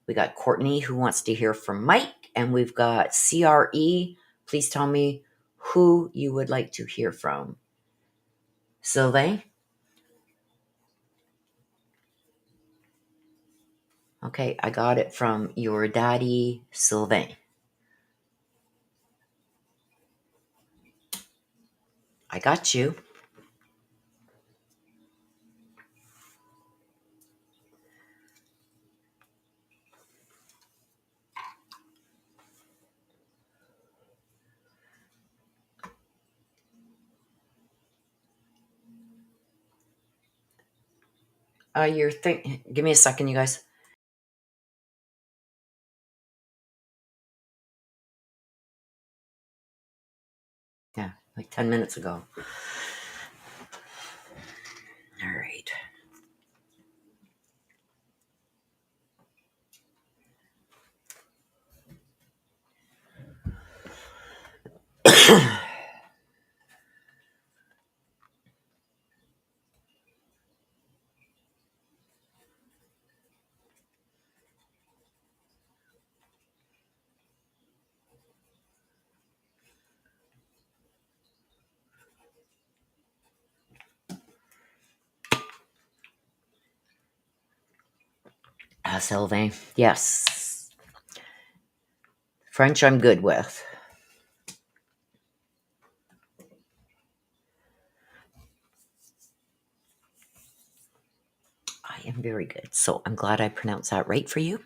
We got Courtney, who wants to hear from Mike. And we've got CRE. Please tell me who you would like to hear from. Sylvain? Okay, I got it from your daddy, Sylvain. I got you. Give me a second, you guys. Yeah, like 10 minutes ago. All right. Sylvain. Yes. French I'm good with. I am very good. So I'm glad I pronounced that right for you.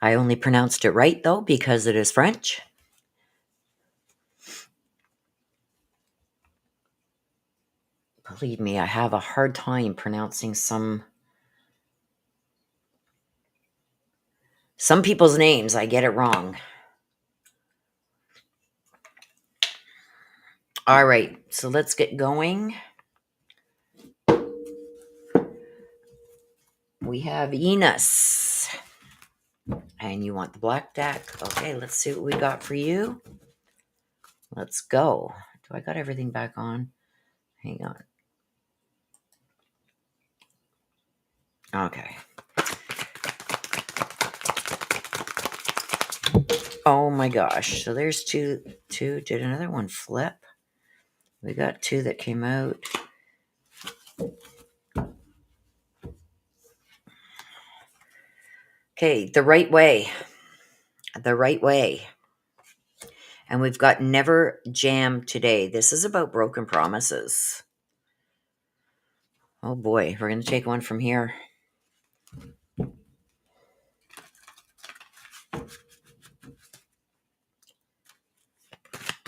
I only pronounced it right, though, because it is French. Believe me, I have a hard time pronouncing some people's names. I get it wrong. All right, so let's get going. We have Enos. And you want the black deck. Okay, let's see what we got for you. Let's go. Do I got everything back on? Hang on. Okay. Oh my gosh. So there's two. Did another one flip? We got two that came out. Okay, the right way. The right way. And we've got never jam today. This is about broken promises. Oh boy, we're going to take one from here.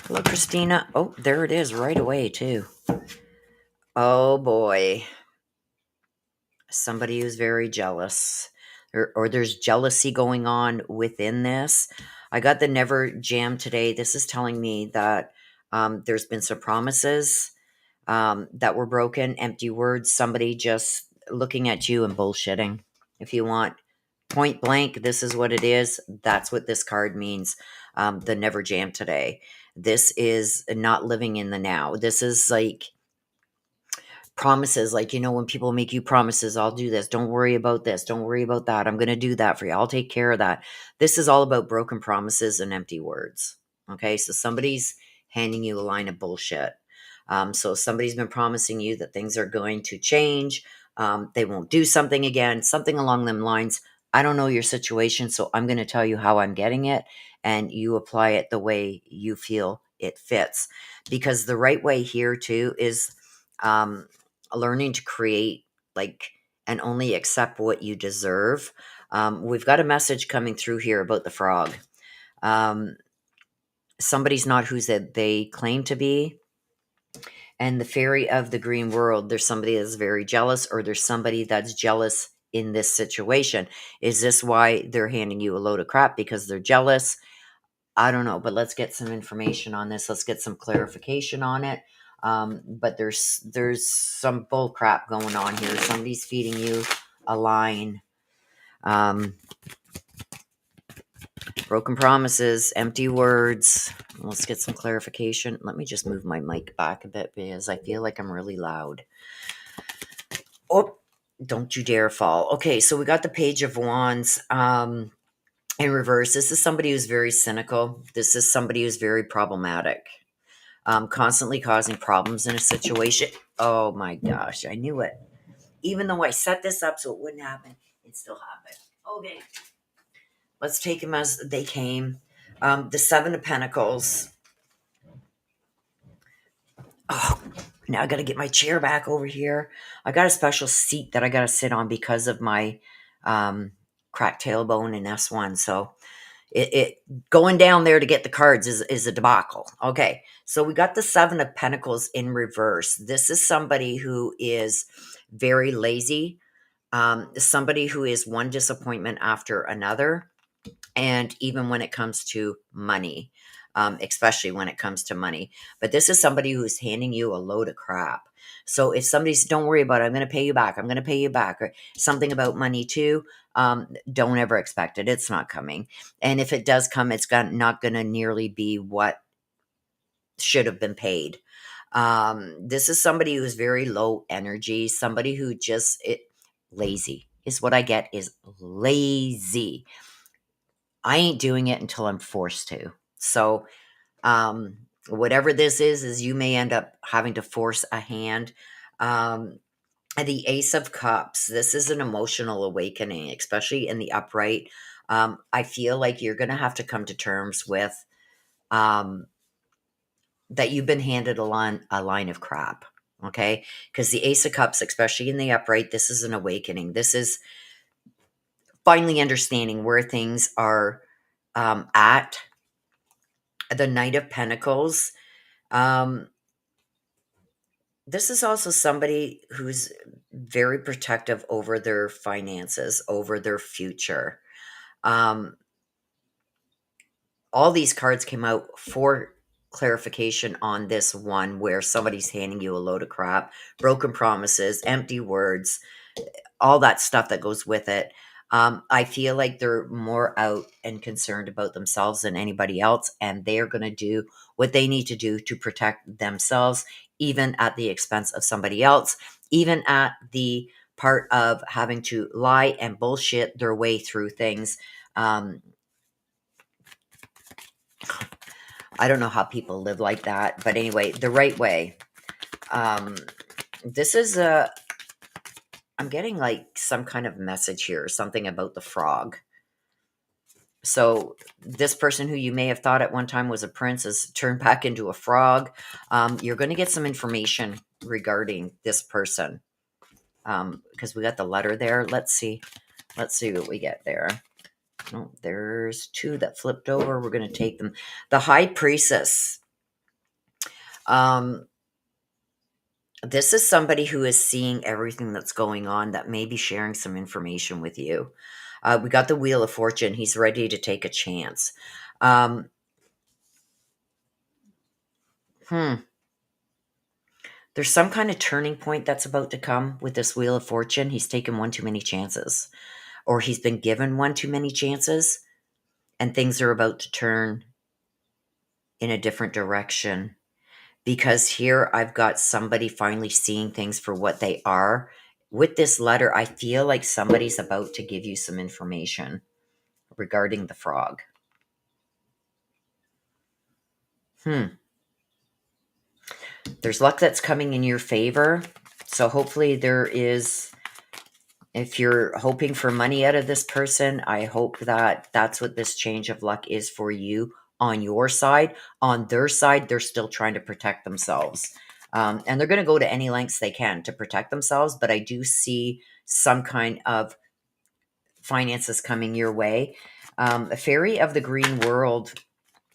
Hello, Christina. Oh, there it is right away, too. Oh boy. Somebody who's very jealous. Or there's jealousy going on within this. I got the never jam today. This is telling me that there's been some promises that were broken, empty words, somebody just looking at you and bullshitting. If you want point blank, this is what it is. That's what this card means. The never jam today. This is not living in the now. This is like promises, like, when people make you promises, I'll do this, don't worry about this, don't worry about that, I'm going to do that for you, I'll take care of that. This is all about broken promises and empty words. Okay, so somebody's handing you a line of bullshit. So somebody's been promising you that things are going to change, They won't do something again, something along them lines. I don't know your situation, so I'm going to tell you how I'm getting it, and you apply it the way you feel it fits. Because the right way here, too, is um, learning to create, like, and only accept what you deserve. We've got a message coming through here about the frog. Um, Somebody's not who they claim to be. And the fairy of the green world, there's somebody that's very jealous, or there's somebody that's jealous in this situation. Is this why they're handing you a load of crap? Because they're jealous? I don't know, but let's get some information on this. Let's get some clarification on it. But there's some bull crap going on here. Somebody's feeding you a line. Um, Broken promises, empty words. Let's get some clarification. Let me just move my mic back a bit because I feel like I'm really loud. Oh, don't you dare fall. Okay, so we got the Page of Wands in reverse. This is somebody who's very cynical. This is somebody who's very problematic, constantly causing problems in a situation. Oh my gosh, I knew it. Even though I set this up so it wouldn't happen, it still happened. Okay, let's take them as they came. The Seven of Pentacles. Oh, now I got to get my chair back over here. I got a special seat that I got to sit on because of my cracked tailbone in S1. So it going down there to get the cards is a debacle. Okay, so we got the Seven of Pentacles in reverse. This is somebody who is very lazy, somebody who is one disappointment after another. And even when it comes to money, especially when it comes to money. But this is somebody who's handing you a load of crap. So if somebody's, don't worry about it, I'm going to pay you back, I'm going to pay you back, or something about money too, don't ever expect it. It's not coming. And if it does come, it's not going to nearly be what should have been paid. This is somebody who's very low energy, somebody who just, lazy is what I get, is lazy. I ain't doing it until I'm forced to. So, whatever this is you may end up having to force a hand. Um, the Ace of Cups. This is an emotional awakening, especially in the upright. I feel like you're going to have to come to terms with um, that you've been handed a line of crap. Okay, because the Ace of Cups, especially in the upright, this is an awakening. This is finally understanding where things are at. The Knight of Pentacles. Um, this is also somebody who's very protective over their finances, over their future. Um, all these cards came out for clarification on this one where somebody's handing you a load of crap, broken promises, empty words, all that stuff that goes with it. I feel like they're more out and concerned about themselves than anybody else, and they are going to do what they need to do to protect themselves, even at the expense of somebody else, even at the part of having to lie and bullshit their way through things. I don't know how people live like that, but anyway, the right way. This is a, I'm getting like some kind of message here, something about the frog. So this person who you may have thought at one time was a prince has turned back into a frog. You're going to get some information regarding this person because we got the letter there. Let's see what we get there. Oh, there's two that flipped over. We're going to take them. The High Priestess. This is somebody who is seeing everything that's going on, that may be sharing some information with you. We got the Wheel of Fortune. He's ready to take a chance. Um, There's some kind of turning point that's about to come with this Wheel of Fortune. He's taken one too many chances, or he's been given one too many chances, and things are about to turn in a different direction. Because here I've got somebody finally seeing things for what they are. With this letter, I feel like somebody's about to give you some information regarding the frog. There's luck that's coming in your favor. So hopefully there is If you're hoping for money out of this person, I hope that that's what this change of luck is for you on your side. On their side, they're still trying to protect themselves. And they're going to go to any lengths they can to protect themselves. But I do see some kind of finances coming your way. A fairy of the green world.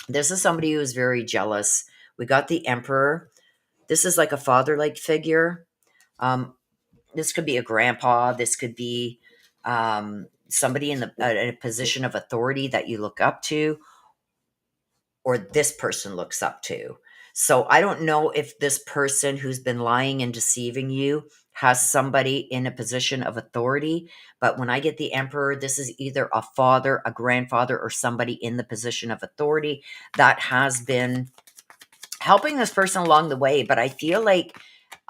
This is somebody who is very jealous. We got the emperor. This is like a father-like figure. Um, this could be a grandpa. This could be somebody in a position of authority that you look up to, or this person looks up to. So I don't know if this person who's been lying and deceiving you has somebody in a position of authority. But when I get the emperor, this is either a father, a grandfather, or somebody in the position of authority that has been helping this person along the way. But I feel like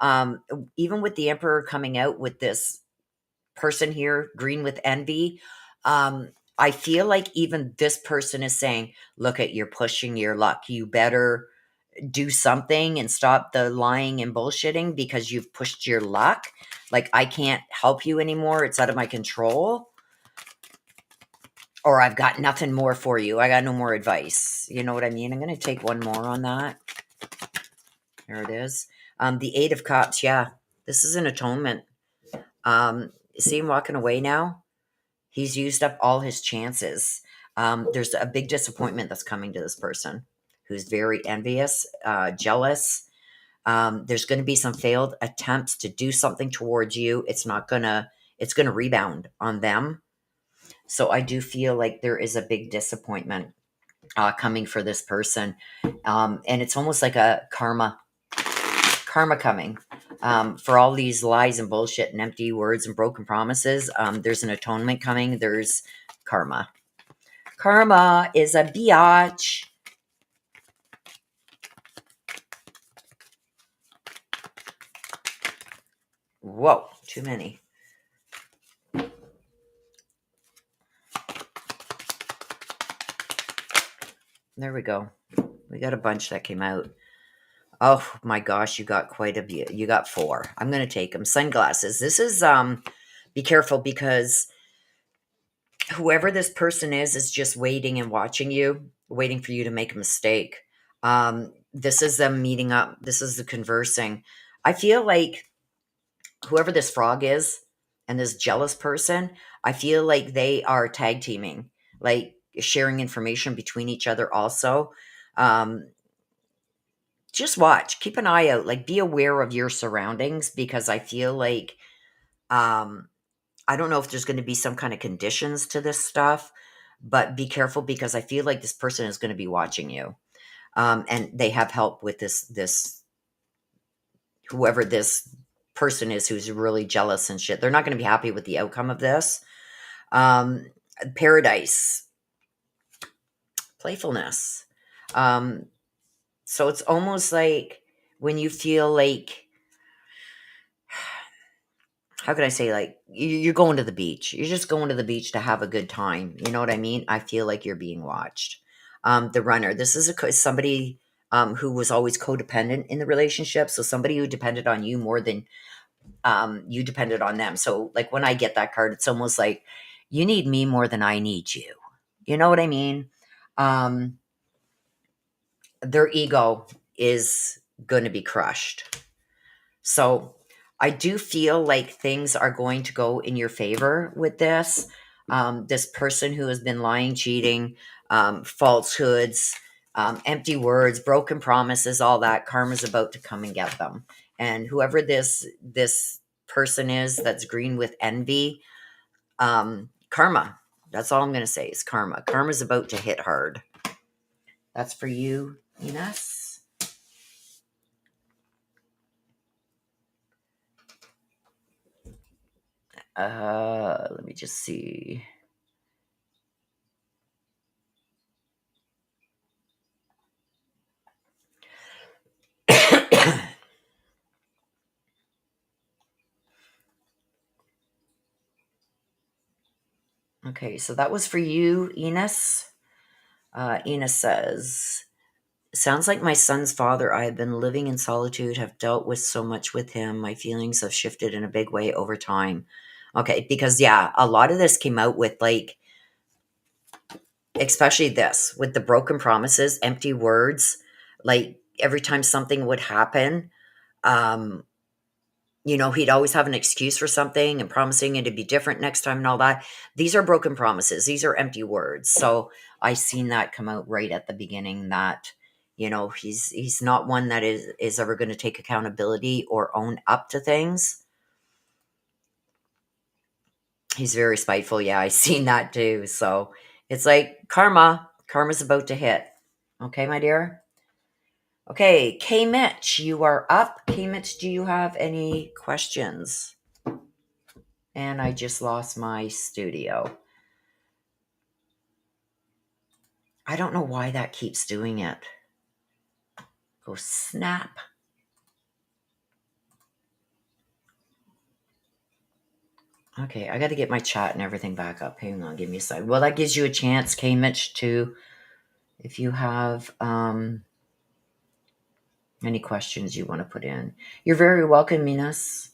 um, even with the emperor coming out with this person here, green with envy, um, I feel like even this person is saying, look at, you're pushing your luck. You better do something and stop the lying and bullshitting because you've pushed your luck. Like, I can't help you anymore. It's out of my control. Or I've got nothing more for you. I got no more advice. You know what I mean? I'm going to take one more on that. There it is. The Eight of Cups. Yeah, this is an atonement. See him walking away now? He's used up all his chances. There's a big disappointment that's coming to this person who's very envious, jealous. There's going to be some failed attempts to do something towards you. It's going to rebound on them. So I do feel like there is a big disappointment coming for this person. And it's almost like a karma coming for all these lies and bullshit and empty words and broken promises. There's an atonement coming. There's karma. Karma is a biatch. Whoa, too many. There we go. We got a bunch that came out. Oh my gosh, you got quite a bit. You got four. I'm going to take them. Sunglasses. This is be careful because whoever this person is just waiting and watching you, waiting for you to make a mistake. This is them meeting up. This is the conversing. I feel like whoever this frog is and this jealous person, I feel like they are tag teaming, like sharing information between each other also. Um, just watch, keep an eye out, like be aware of your surroundings because I feel like um, I don't know if there's going to be some kind of conditions to this stuff, but be careful because I feel like this person is going to be watching you. And they have help with this whoever this person is who's really jealous and shit. They're not going to be happy with the outcome of this. Um, Paradise, playfulness. Um, so it's almost like when you feel like, how can I say, like you're going to the beach. You're just going to the beach to have a good time. You know what I mean? I feel like you're being watched. The runner. This is somebody who was always codependent in the relationship. So somebody who depended on you more than you depended on them. So like when I get that card, it's almost like you need me more than I need you. You know what I mean? Um, their ego is going to be crushed. So I do feel like things are going to go in your favor with this. This person who has been lying, cheating, falsehoods, empty words, broken promises, all that, karma's about to come and get them. And whoever this person is that's green with envy, karma. That's all I'm going to say is karma. Karma's about to hit hard. That's for you, Ines. Let me just see. Okay, so that was for you, Enos. Enos says, sounds like my son's father. I have been living in solitude, have dealt with so much with him. My feelings have shifted in a big way over time. Okay, because yeah, a lot of this came out with like, especially this with the broken promises, empty words, like every time something would happen, um, he'd always have an excuse for something and promising it to be different next time and all that. These are broken promises. These are empty words. So I seen that come out right at the beginning that, he's not one that is ever going to take accountability or own up to things. He's very spiteful. Yeah, I seen that too. So it's like karma. Karma's about to hit. Okay, my dear. Okay, K Mitch, you are up. K Mitch, do you have any questions? And I just lost my studio. I don't know why that keeps doing it. Go snap. Okay, I got to get my chat and everything back up. Hang on, give me a sec. Well, that gives you a chance, K Mitch, to, if you have any questions you want to put in. You're very welcome, Minas.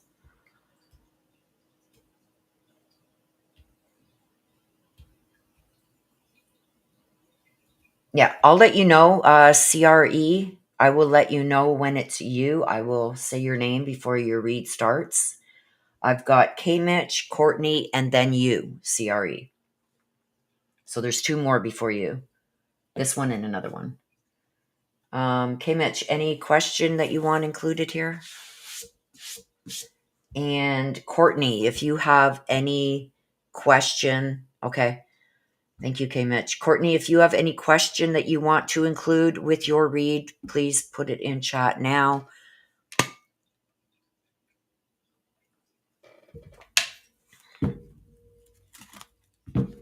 Yeah, I'll let you know. CRE, I will let you know when it's you. I will say your name before your read starts. I've got K Mitch, Courtney, and then you, CRE. So there's two more before you. This one and another one. K Mitch, any question that you want included here? And Courtney, if you have any question, okay. Thank you, K Mitch. Courtney, if you have any question that you want to include with your read, please put it in chat now.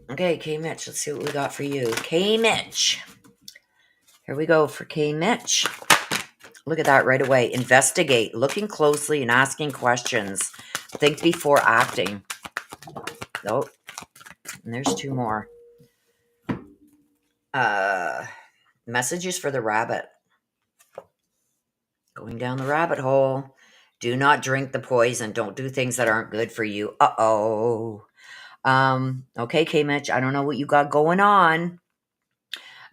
Okay, K Mitch, let's see what we got for you. K Mitch. Here we go for K Mitch. Look at that right away. Investigate, looking closely and asking questions. Think before acting. Oh, and there's two more. Messages for the rabbit. Going down the rabbit hole. Do not drink the poison. Don't do things that aren't good for you. Uh-oh. Okay, K Mitch, I don't know what you got going on,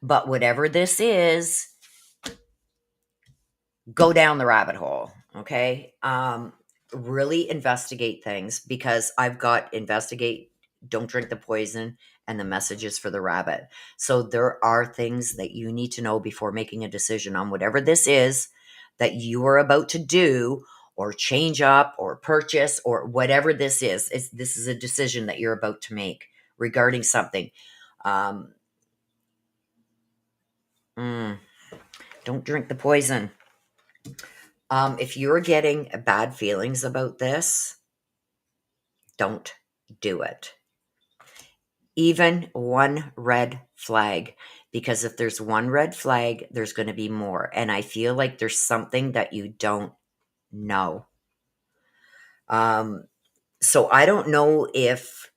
but whatever this is, go down the rabbit hole. Okay. Really investigate things, because I've got investigate, don't drink the poison, and the messages for the rabbit. So there are things that you need to know before making a decision on whatever this is that you are about to do or change up or purchase or whatever this is. This is a decision that you're about to make regarding something. Um, don't drink the poison. If you're getting bad feelings about this, don't do it. Even one red flag, because if there's one red flag, there's going to be more. And I feel like there's something that you don't know. So I don't know if,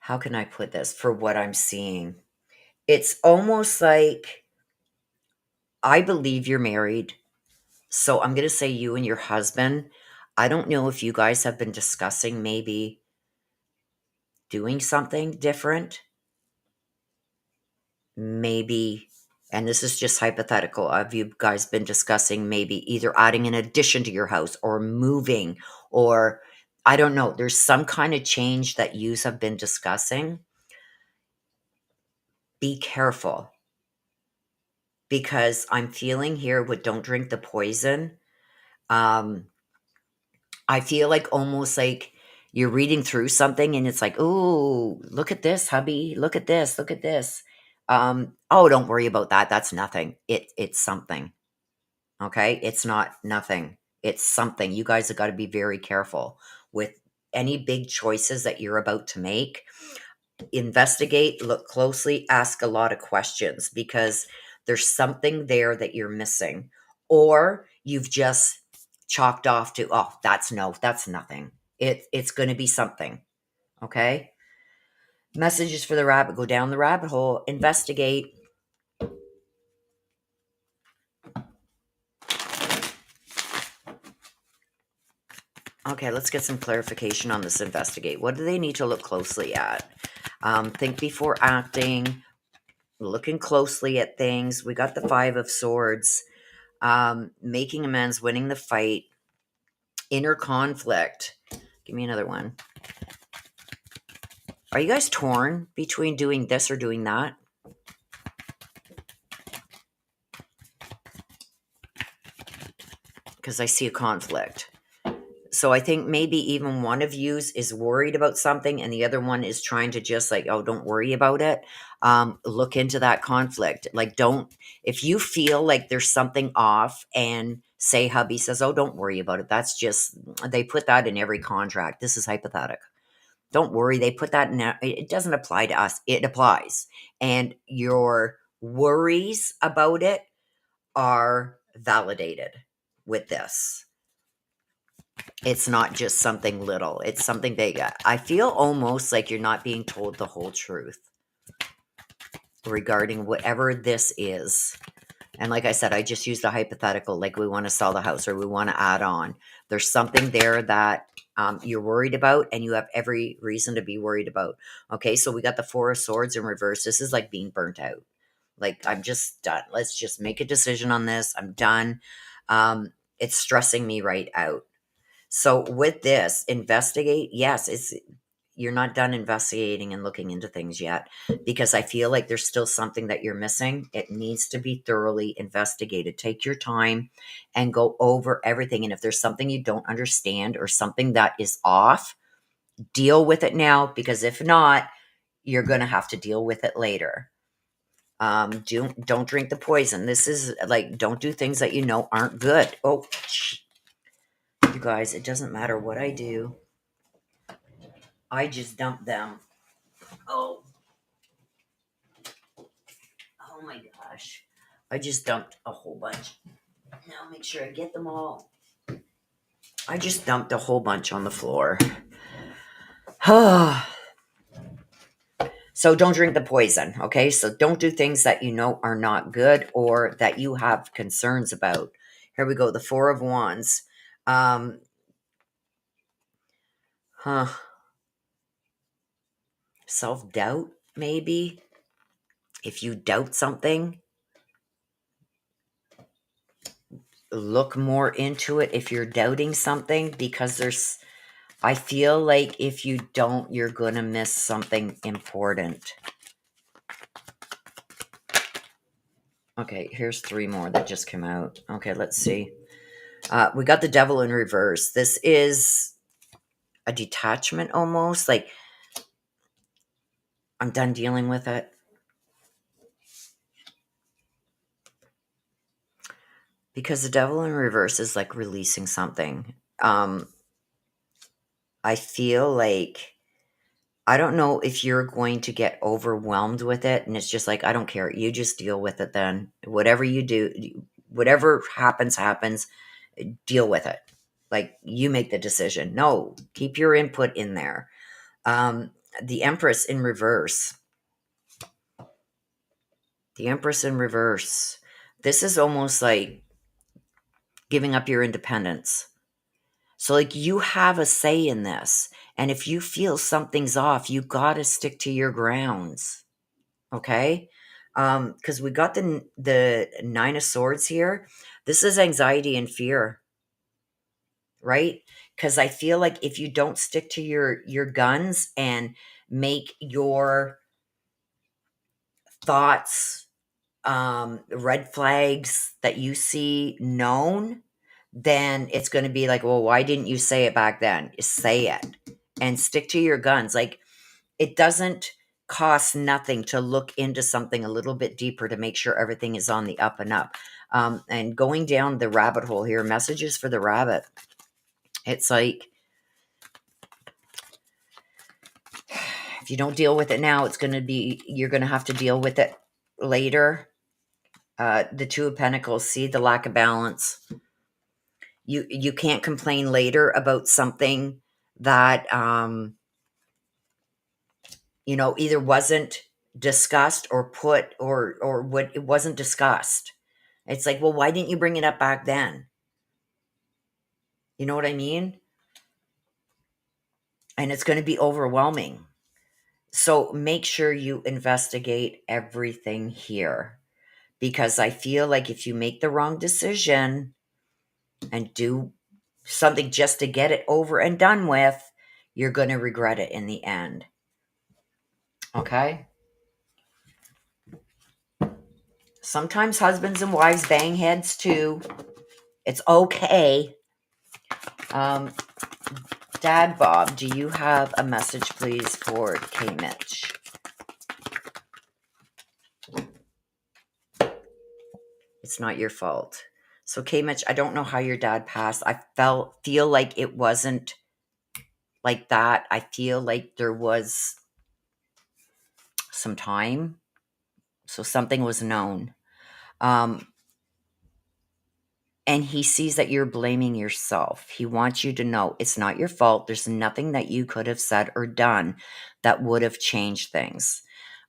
how can I put this for what I'm seeing? It's almost like, I believe you're married. So I'm going to say you and your husband. I don't know if you guys have been discussing maybe doing something different. Maybe, and this is just hypothetical, have you guys been discussing maybe either adding an addition to your house or moving, or I don't know, there's some kind of change that yous have been discussing. Be careful, because I'm feeling here with don't drink the poison. I feel like almost like you're reading through something and it's like, oh, look at this, hubby. Look at this. Look at this. Oh, don't worry about that. That's nothing. It's something. Okay. It's not nothing. It's something. You guys have got to be very careful with any big choices that you're about to make. Investigate, look closely, ask a lot of questions, because there's something there that you're missing, or you've just chalked off to, oh, that's nothing. It's going to be something. Okay. Messages for the rabbit. Go down the rabbit hole. Investigate. Okay, let's get some clarification on this investigate. What do they need to look closely at? Think before acting, looking closely at things. We got the Five of Swords, making amends, winning the fight, inner conflict. Give me another one. Are you guys torn between doing this or doing that? Because I see a conflict. So I think maybe even one of yous is worried about something and the other one is trying to just like, oh, don't worry about it. Look into that conflict. Like, don't, if you feel like there's something off and say hubby says, oh, don't worry about it. That's just, they put that in every contract. This is hypothetical. Don't worry. They put that in, it doesn't apply to us. It applies. And your worries about it are validated with this. It's not just something little, it's something big. I feel almost like you're not being told the whole truth regarding whatever this is. And like I said, I just used a hypothetical, like we want to sell the house or we want to add on. There's something there that you're worried about and you have every reason to be worried about. Okay, so we got the Four of Swords in reverse. This is like being burnt out. Like, I'm just done. Let's just make a decision on this. I'm done. It's stressing me right out. So with this, investigate. Yes, it's you're not done investigating and looking into things yet because I feel like there's still something that you're missing. It needs to be thoroughly investigated. Take your time and go over everything. And if there's something you don't understand or something that is off, deal with it now because if not, you're going to have to deal with it later. Don't drink the poison. This is like, don't do things that you know aren't good. Oh, you guys, it doesn't matter what I do. I just dumped them. Oh, oh my gosh. I just dumped a whole bunch. Now make sure I get them all. I just dumped a whole bunch on the floor. So don't drink the poison, okay? So don't do things that you know are not good or that you have concerns about. Here we go, the Four of Wands. Um, huh. Self-doubt, maybe. If you doubt something, look more into it if you're doubting something because I feel like if you don't, you're going to miss something important. Okay, here's three more that just came out. Okay, let's see. We got the Devil in reverse. This is a detachment almost. Like, I'm done dealing with it. Because the Devil in reverse is like releasing something. I feel like I don't know if you're going to get overwhelmed with it and it's just like, I don't care. You just deal with it then. Whatever you do, whatever happens, deal with it. Like, you make the decision. No, keep your input in there. The Empress in reverse. The Empress in reverse. This is almost like giving up your independence. So, like, you have a say in this. And if you feel something's off, you got to stick to your grounds. Okay? Because we got the Nine of Swords here. This is anxiety and fear, right? Because I feel like if you don't stick to your guns and make your thoughts, red flags that you see known, then it's going to be like, well, why didn't you say it back then? Say it and stick to your guns. Like, it doesn't cost nothing to look into something a little bit deeper to make sure everything is on the up and up. And going down the rabbit hole here, messages for the rabbit. It's like, if you don't deal with it now, you're going to have to deal with it later. The Two of Pentacles, see the lack of balance. You can't complain later about something that, either wasn't discussed or put or what it wasn't discussed. It's like, well, why didn't you bring it up back then? You know what I mean? and it's going to be overwhelming. So make sure you investigate everything here, because I feel like if you make the wrong decision and do something just to get it over and done with, you're going to regret it in the end. Okay? Sometimes husbands and wives bang heads too. It's okay. Um, Dad Bob, do you have a message, please, for K Mitch? It's not your fault. So, K Mitch, I don't know how your dad passed. I feel like it wasn't like that. I feel like there was some time, so something was known. Um, and he sees that you're blaming yourself. He wants you to know it's not your fault. There's nothing that you could have said or done that would have changed things.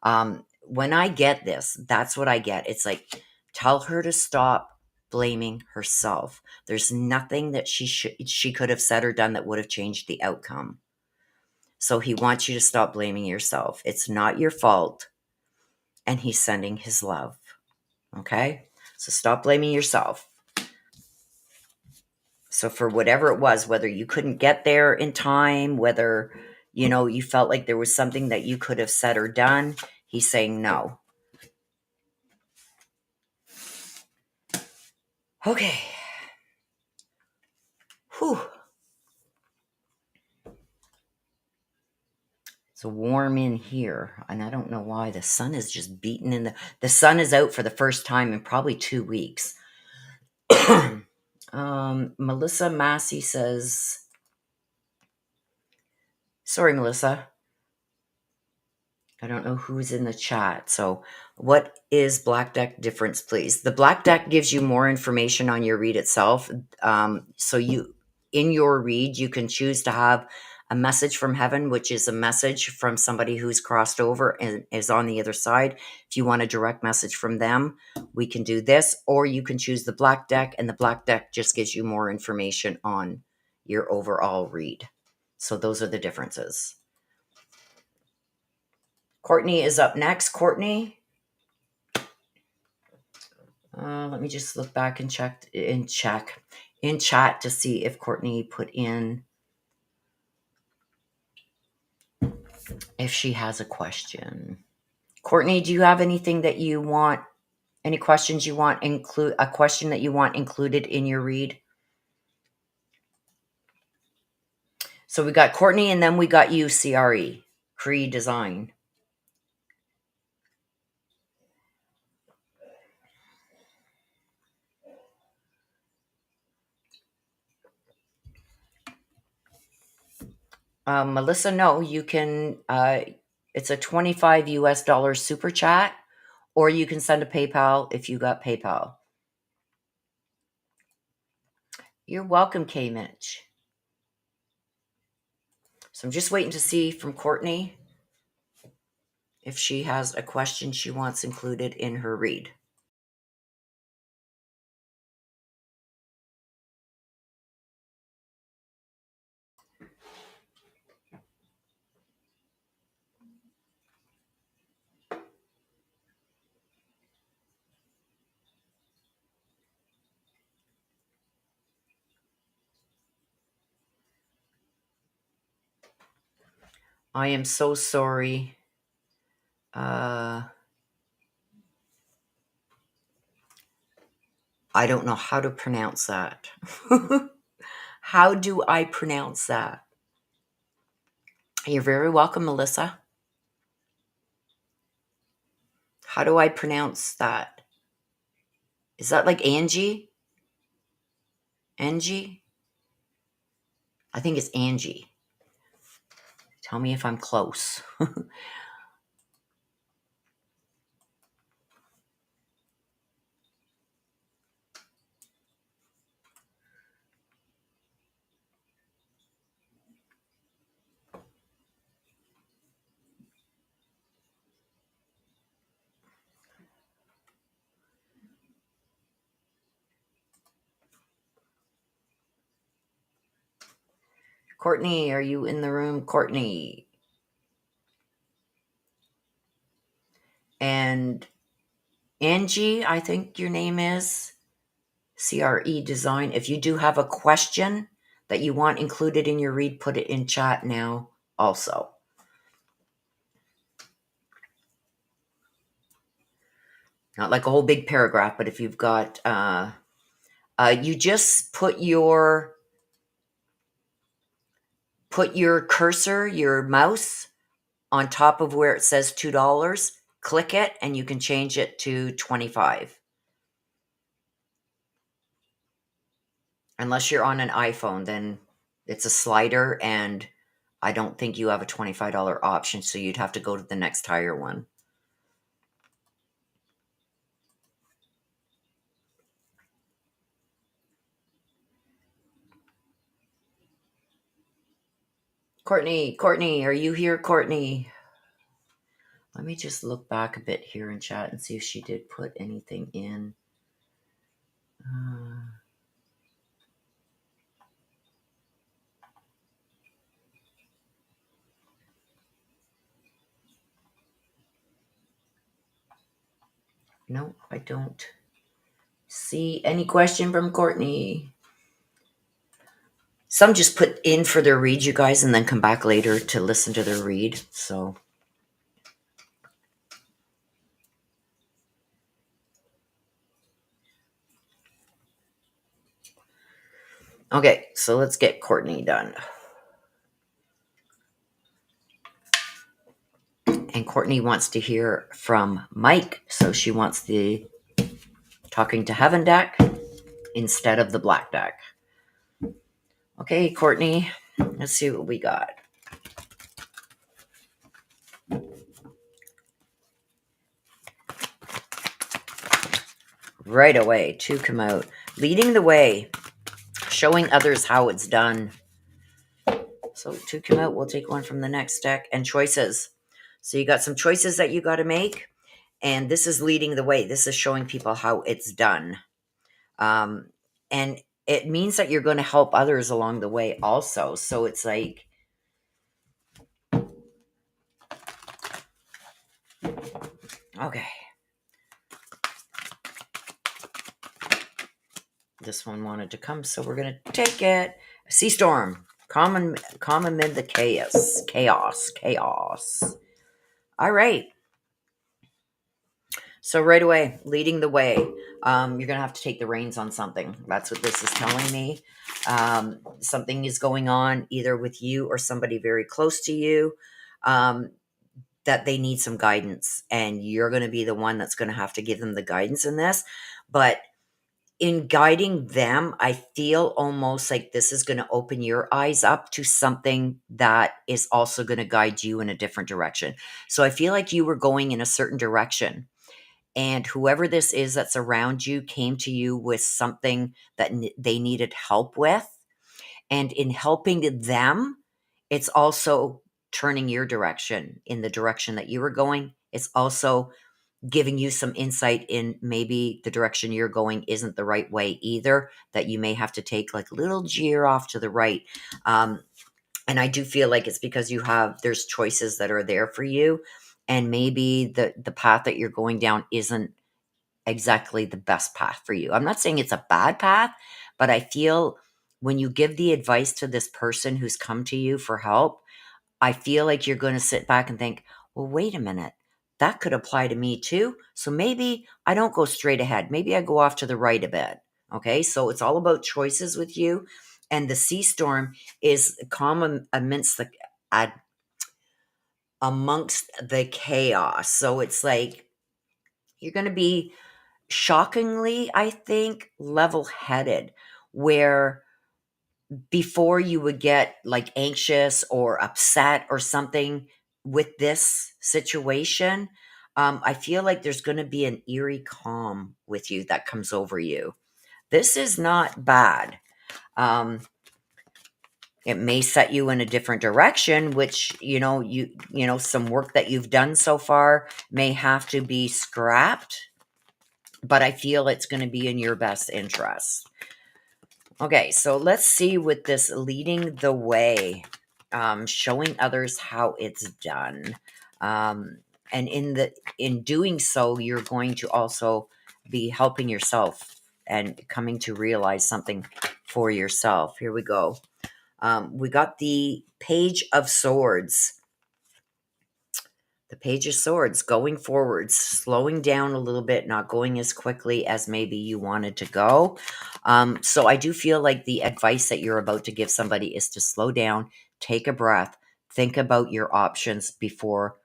When I get this, that's what I get. It's like, tell her to stop blaming herself. There's nothing that she could have said or done that would have changed the outcome. So he wants you to stop blaming yourself. It's not your fault, and he's sending his love. Okay? So stop blaming yourself. So for whatever it was, whether you couldn't get there in time, whether, you felt like there was something that you could have said or done, he's saying no. Okay. Whew. It's warm in here, and I don't know why. The sun is just beating in the sun is out for the first time in probably 2 weeks. Melissa Massey says, sorry, Melissa. I don't know who's in the chat. So what is Black Deck difference, please? The Black Deck gives you more information on your read itself. So in your read, you can choose to have a message from heaven, which is a message from somebody who's crossed over and is on the other side. If you want a direct message from them, we can do this, or you can choose the Black Deck, and the Black Deck just gives you more information on your overall read. So those are the differences. Courtney is up next. Courtney, let me just look back and check in chat to see if Courtney put in if she has a question. Courtney, do you have anything that you want? Any questions you want a question that you want included in your read? So we got Courtney, and then we got you, CRE, Cree Design. Melissa, no, you can. It's a $25 US super chat, or you can send a PayPal if you got PayPal. You're welcome, K Mitch. So I'm just waiting to see from Courtney if she has a question she wants included in her read. I am so sorry. I don't know how to pronounce that. How do I pronounce that? You're very welcome, Melissa. How do I pronounce that? Is that like Angie? Angie? I think it's Angie. Tell me if I'm close. Courtney, are you in the room? Courtney. And Angie, I think your name is CRE Design. If you do have a question that you want included in your read, put it in chat now also. Not like a whole big paragraph, but if you've got, you just put your cursor, your mouse on top of where it says $2, click it, and you can change it to 25. Unless you're on an iPhone, then it's a slider, and I don't think you have a $25 option, so you'd have to go to the next higher one. Courtney, are you here, Courtney? Let me just look back a bit here in chat and see if she did put anything in. No, I don't see any question from Courtney. Some just put in for their read, you guys, and then come back later to listen to their read. So, okay, so let's get Courtney done. And Courtney wants to hear from Mike, so she wants the Talking to Heaven deck instead of the black deck. Okay, Courtney, let's see what we got. Right away, two come out. Leading the way, showing others how it's done. So two come out, we'll take one from the next deck. And choices. So you got some choices that you got to make. And this is leading the way. This is showing people how it's done. And it means that you're going to help others along the way also. So it's like, okay. This one wanted to come, so we're going to take it. Sea storm. Calm amid the chaos. All right. So right away, leading the way, you're going to have to take the reins on something. That's what this is telling me. Something is going on either with you or somebody very close to you that they need some guidance. And you're going to be the one that's going to have to give them the guidance in this. But in guiding them, I feel almost like this is going to open your eyes up to something that is also going to guide you in a different direction. So I feel like you were going in a certain direction, and whoever this is that's around you came to you with something that they needed help with. And in helping them, it's also turning your direction in the direction that you were going. It's also giving you some insight in maybe the direction you're going isn't the right way either, that you may have to take like a little gear off to the right. And I do feel like it's because there's choices that are there for you. And maybe the path that you're going down isn't exactly the best path for you. I'm not saying it's a bad path, but I feel when you give the advice to this person who's come to you for help, I feel like you're going to sit back and think, well, wait a minute. That could apply to me too. So maybe I don't go straight ahead. Maybe I go off to the right a bit. Okay. So it's all about choices with you. And the sea storm is calm amongst the chaos. So it's like you're going to be shockingly, I think, level-headed, where before you would get like anxious or upset or something with this situation, I feel like there's going to be an eerie calm with you that comes over you. This is not bad. It may set you in a different direction, which, some work that you've done so far may have to be scrapped, but I feel it's going to be in your best interest. Okay, so let's see with this leading the way, showing others how it's done. Um, and in doing so, you're going to also be helping yourself and coming to realize something for yourself. Here we go. We got the Page of Swords. The Page of Swords, going forwards, slowing down a little bit, not going as quickly as maybe you wanted to go. So I do feel like the advice that you're about to give somebody is to slow down, take a breath, think about your options before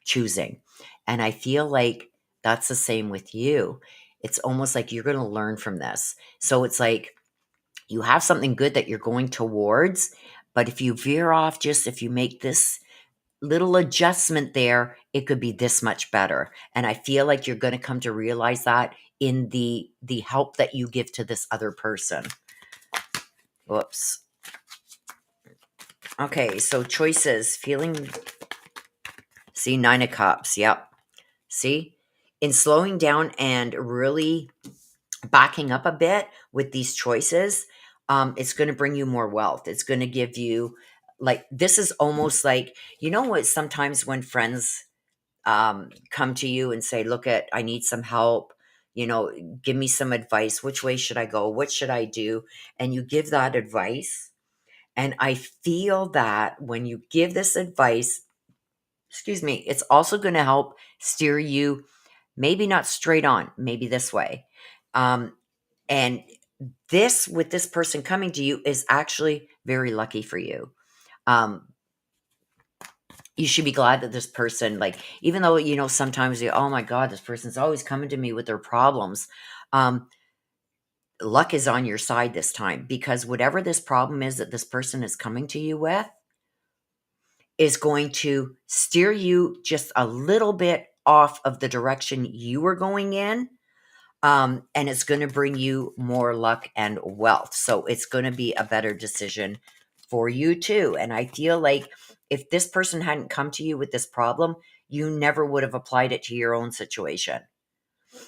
choosing. And I feel like that's the same with you. It's almost like you're going to learn from this. So it's like you have something good that you're going towards, but if you veer off, just if you make this little adjustment there, it could be this much better. And I feel like you're going to come to realize that in the help that you give to this other person. Whoops. Okay, so choices, feeling, see, 9 of Cups. Yep. See, in slowing down and really backing up a bit with these choices, it's going to bring you more wealth. It's going to give you, like, this is almost like, you know what, sometimes when friends come to you and say, look, I need some help, give me some advice, which way should I go, what should I do, and you give that advice. And I feel that when you give this advice, excuse me, it's also going to help steer you, maybe not straight on, maybe this way. And this, with this person coming to you, is actually very lucky for you. um, you should be glad that this person, like, even though, sometimes you, oh my God, this person's always coming to me with their problems. um, Luck is on your side this time, because whatever this problem is that this person is coming to you with is going to steer you just a little bit off of the direction you were going in. And it's going to bring you more luck and wealth. So it's going to be a better decision for you too. And I feel like if this person hadn't come to you with this problem, you never would have applied it to your own situation.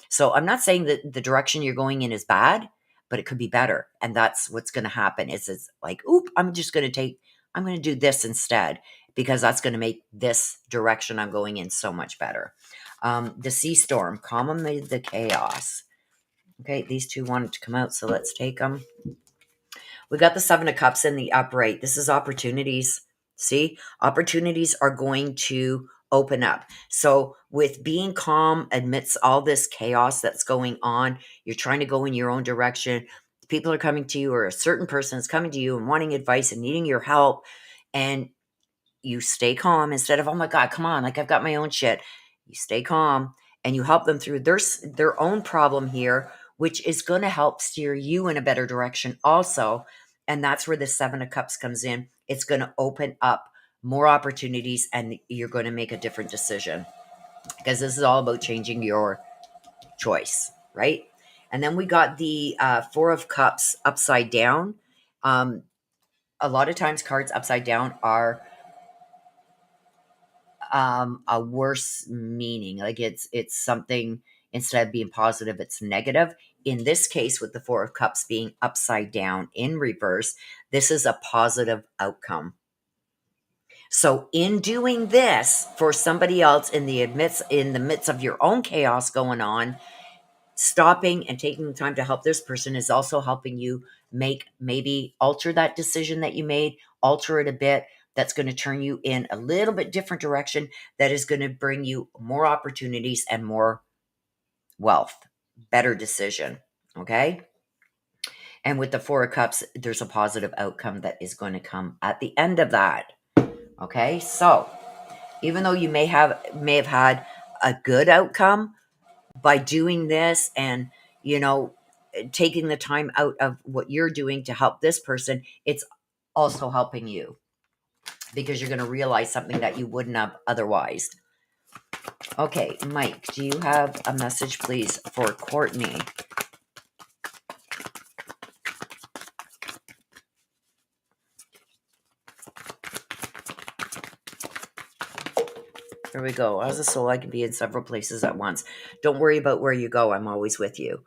So I'm not saying that the direction you're going in is bad, but it could be better. And that's what's going to happen is it's like, oop, I'm going to do this instead, because that's going to make this direction I'm going in so much better. The Sea Storm, calm amid the chaos. Okay, these two wanted to come out, so let's take them. We got the 7 of Cups in the upright. This is opportunities. See, opportunities are going to open up. So with being calm amidst all this chaos that's going on, you're trying to go in your own direction. People are coming to you, or a certain person is coming to you and wanting advice and needing your help. And you stay calm instead of, oh my God, come on, like I've got my own shit. You stay calm and you help them through their own problem here, which is going to help steer you in a better direction also. And that's where the 7 of Cups comes in. It's going to open up more opportunities, and you're going to make a different decision, because this is all about changing your choice, right? And then we got the 4 of Cups upside down. A lot of times cards upside down are a worse meaning, like it's something, instead of being positive, it's negative. In this case, with the 4 of Cups being upside down in reverse, this is a positive outcome. So in doing this for somebody else in the midst of your own chaos going on, stopping and taking the time to help this person is also helping you maybe alter that decision that you made, alter it a bit. That's going to turn you in a little bit different direction, that is going to bring you more opportunities and more wealth, better decision. Okay. And with the 4 of Cups, there's a positive outcome that is going to come at the end of that. Okay. So even though you may have had a good outcome by doing this, and you know taking the time out of what you're doing to help this person, it's also helping you, because you're going to realize something that you wouldn't have otherwise. Okay, Mike, do you have a message, please, for Courtney? Here we go. As a soul, I can be in several places at once. Don't worry about where you go. I'm always with you.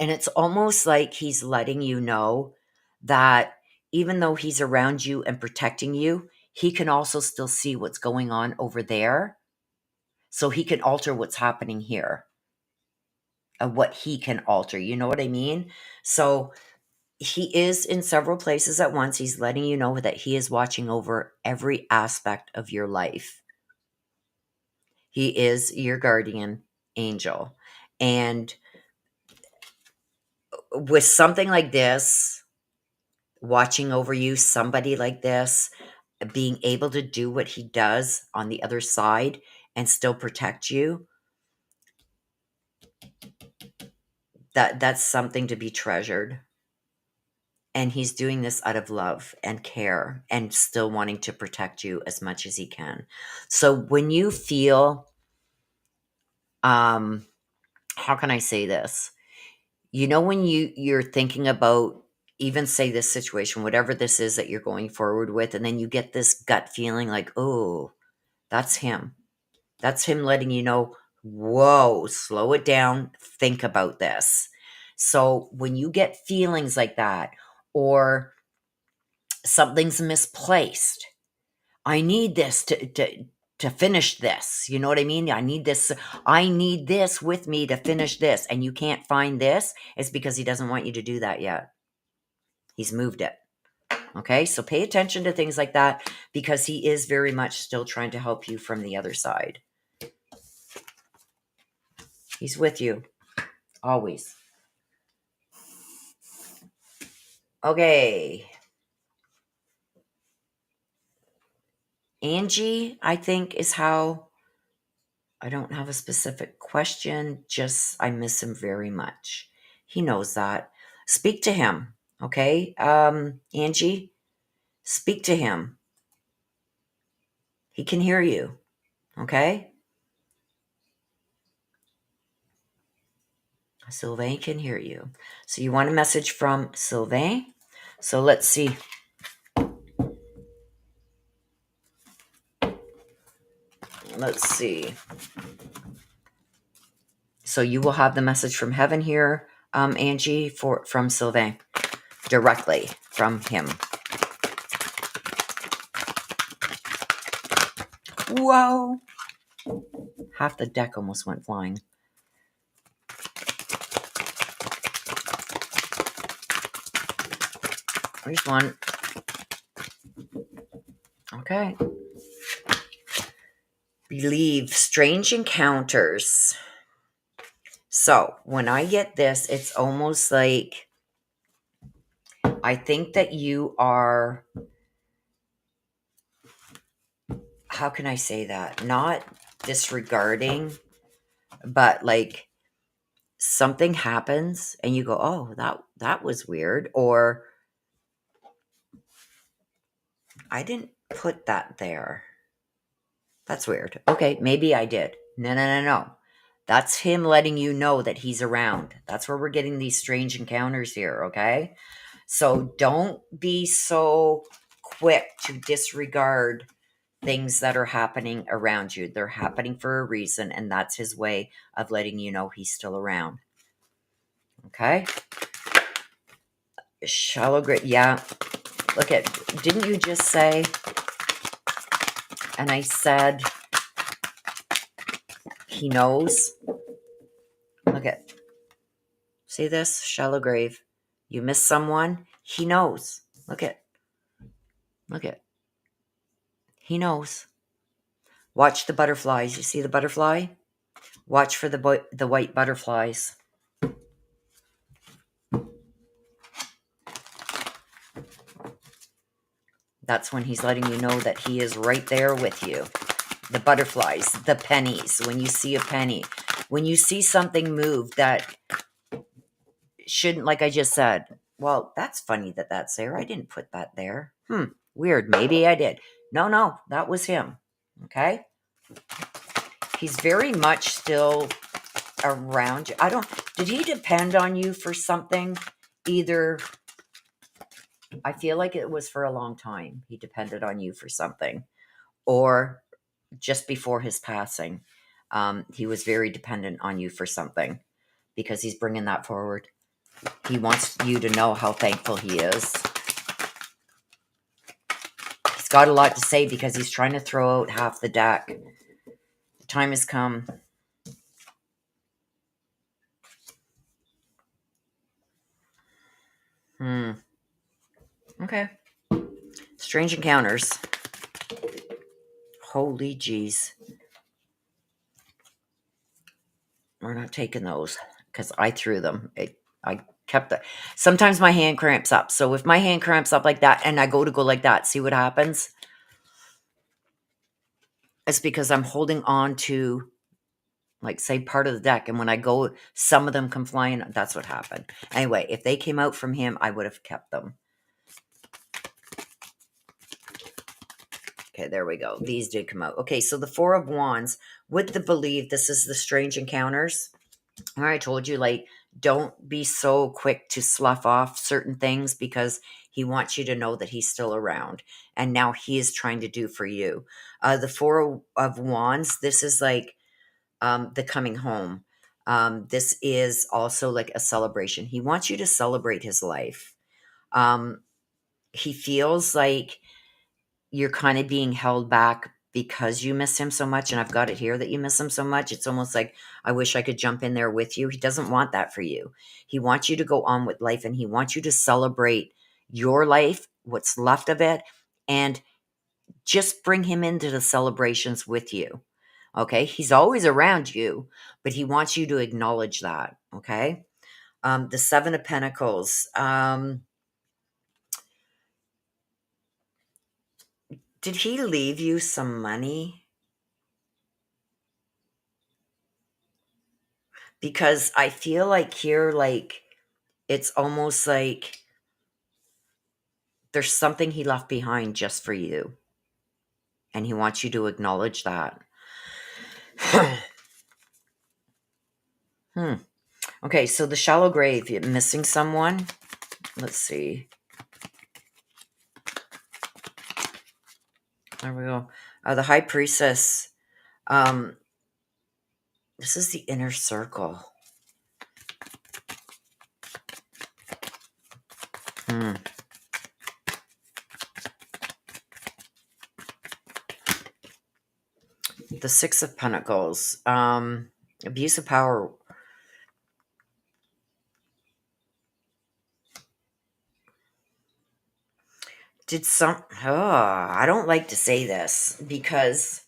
And it's almost like he's letting you know that even though he's around you and protecting you, he can also still see what's going on over there. So he can alter what's happening here, what he can alter. You know what I mean? So he is in several places at once. He's letting you know that he is watching over every aspect of your life. He is your guardian angel. And with something like this, watching over you, somebody like this, being able to do what he does on the other side and still protect you, that's something to be treasured. And he's doing this out of love and care and still wanting to protect you as much as he can. So when you feel, how can I say this? You know, when you're thinking about, even say this situation, whatever this is that you're going forward with, and then you get this gut feeling like, oh, that's him. That's him letting you know, whoa, slow it down, think about this. So when you get feelings like that, or something's misplaced, I need this to finish this. You know what I mean? I need this with me to finish this, and you can't find this, it's because he doesn't want you to do that yet. He's moved it. Okay? So pay attention to things like that, because he is very much still trying to help you from the other side. He's with you always. Okay. Angie, I think, is how. I don't have a specific question, just I miss him very much. He knows that. Speak to him, okay? Angie, speak to him. He can hear you, okay? Sylvain can hear you. So you want a message from Sylvain? So let's see. Let's see. So you will have the message from heaven here, Angie, from Sylvain, directly from him. Whoa! Half the deck almost went flying. There's one. Okay. Believe strange encounters. So when I get this, it's almost like I think that you are, how can I say that? Not disregarding, but like something happens and you go, oh, that was weird. Or I didn't put that there. That's weird. Okay, maybe I did. No. That's him letting you know that he's around. That's where we're getting these strange encounters here, okay? So don't be so quick to disregard things that are happening around you. They're happening for a reason, and that's his way of letting you know he's still around. Okay? Shallow grave. Yeah. Look at, didn't you just say, and I said, he knows? Look at, see this? Shallow grave. You miss someone? He knows. Look at, he knows. Watch the butterflies. You see the butterfly? Watch for the white butterflies. That's when he's letting you know that he is right there with you. The butterflies, the pennies, when you see a penny, when you see something move that shouldn't, like I just said, well, that's funny that that's there. I didn't put that there. Weird. Maybe I did. No, that was him. Okay? He's very much still around you. Did he depend on you for something? Either, I feel like it was for a long time. He depended on you for something. Or just before his passing, he was very dependent on you for something, because he's bringing that forward. He wants you to know how thankful he is. He's got a lot to say because he's trying to throw out half the deck. The time has come. Okay. Strange encounters. Holy jeez. We're not taking those because I threw them. I kept it. Sometimes my hand cramps up. So if my hand cramps up like that and I go like that, see what happens? It's because I'm holding on to, like, say, part of the deck. And when I go, some of them come flying. That's what happened. Anyway, if they came out from him, I would have kept them. Okay, there we go. These did come out. Okay, so the Four of Wands, with the belief, this is the strange encounters. I told you, like, don't be so quick to slough off certain things because he wants you to know that he's still around. And now he is trying to do for you. The Four of Wands, this is like the coming home. This is also like a celebration. He wants you to celebrate his life. He feels like you're kind of being held back because you miss him so much. And I've got it here that you miss him so much. It's almost like, I wish I could jump in there with you. He doesn't want that for you. He wants you to go on with life and he wants you to celebrate your life, what's left of it, and just bring him into the celebrations with you. Okay. He's always around you, but he wants you to acknowledge that. Okay. The Seven of Pentacles. Did he leave you some money? Because I feel like here, like, it's almost like there's something he left behind just for you. And he wants you to acknowledge that. Okay, so the shallow grave, you're missing someone. Let's see. There we go. The High Priestess. This is the inner circle. The Six of Pentacles. Abuse of power. I don't like to say this because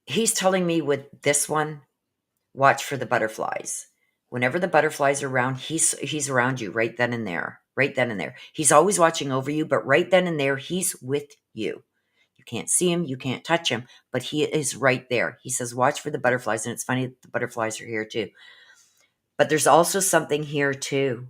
he's telling me with this one, watch for the butterflies. Whenever the butterflies are around, he's around you right then and there. Right then and there. He's always watching over you, but right then and there, he's with you. You can't see him, you can't touch him, but he is right there. He says, watch for the butterflies. And it's funny that the butterflies are here too. But there's also something here too.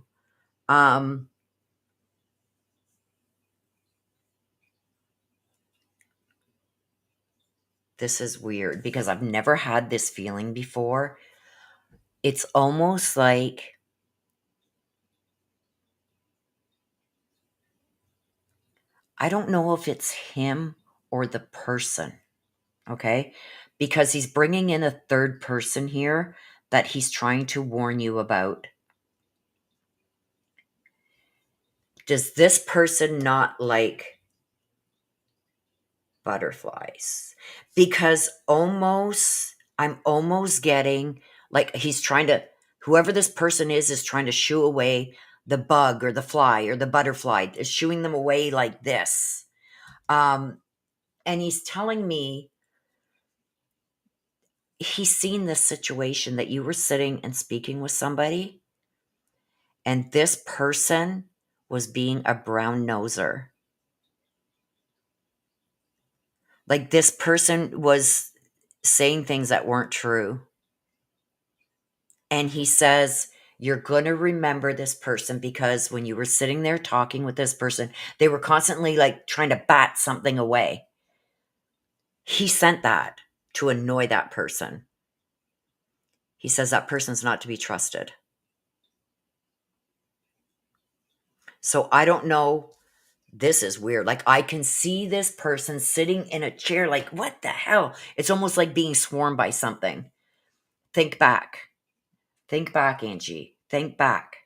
This is weird because I've never had this feeling before. It's almost like I don't know if it's him or the person, okay? Because he's bringing in a third person here that he's trying to warn you about. Does this person not like butterflies? Because I'm almost getting like he's trying to, whoever this person is trying to shoo away the bug or the fly or the butterfly, is shooing them away like this. And he's telling me he's seen this situation that you were sitting and speaking with somebody, and this person was being a brown noser. Like this person was saying things that weren't true. And he says, you're going to remember this person because when you were sitting there talking with this person, they were constantly like trying to bat something away. He sent that to annoy that person. He says that person's not to be trusted. So I don't know. This is weird. Like I can see this person sitting in a chair like, what the hell? It's almost like being swarmed by something. Think back. Think back, Angie. Think back.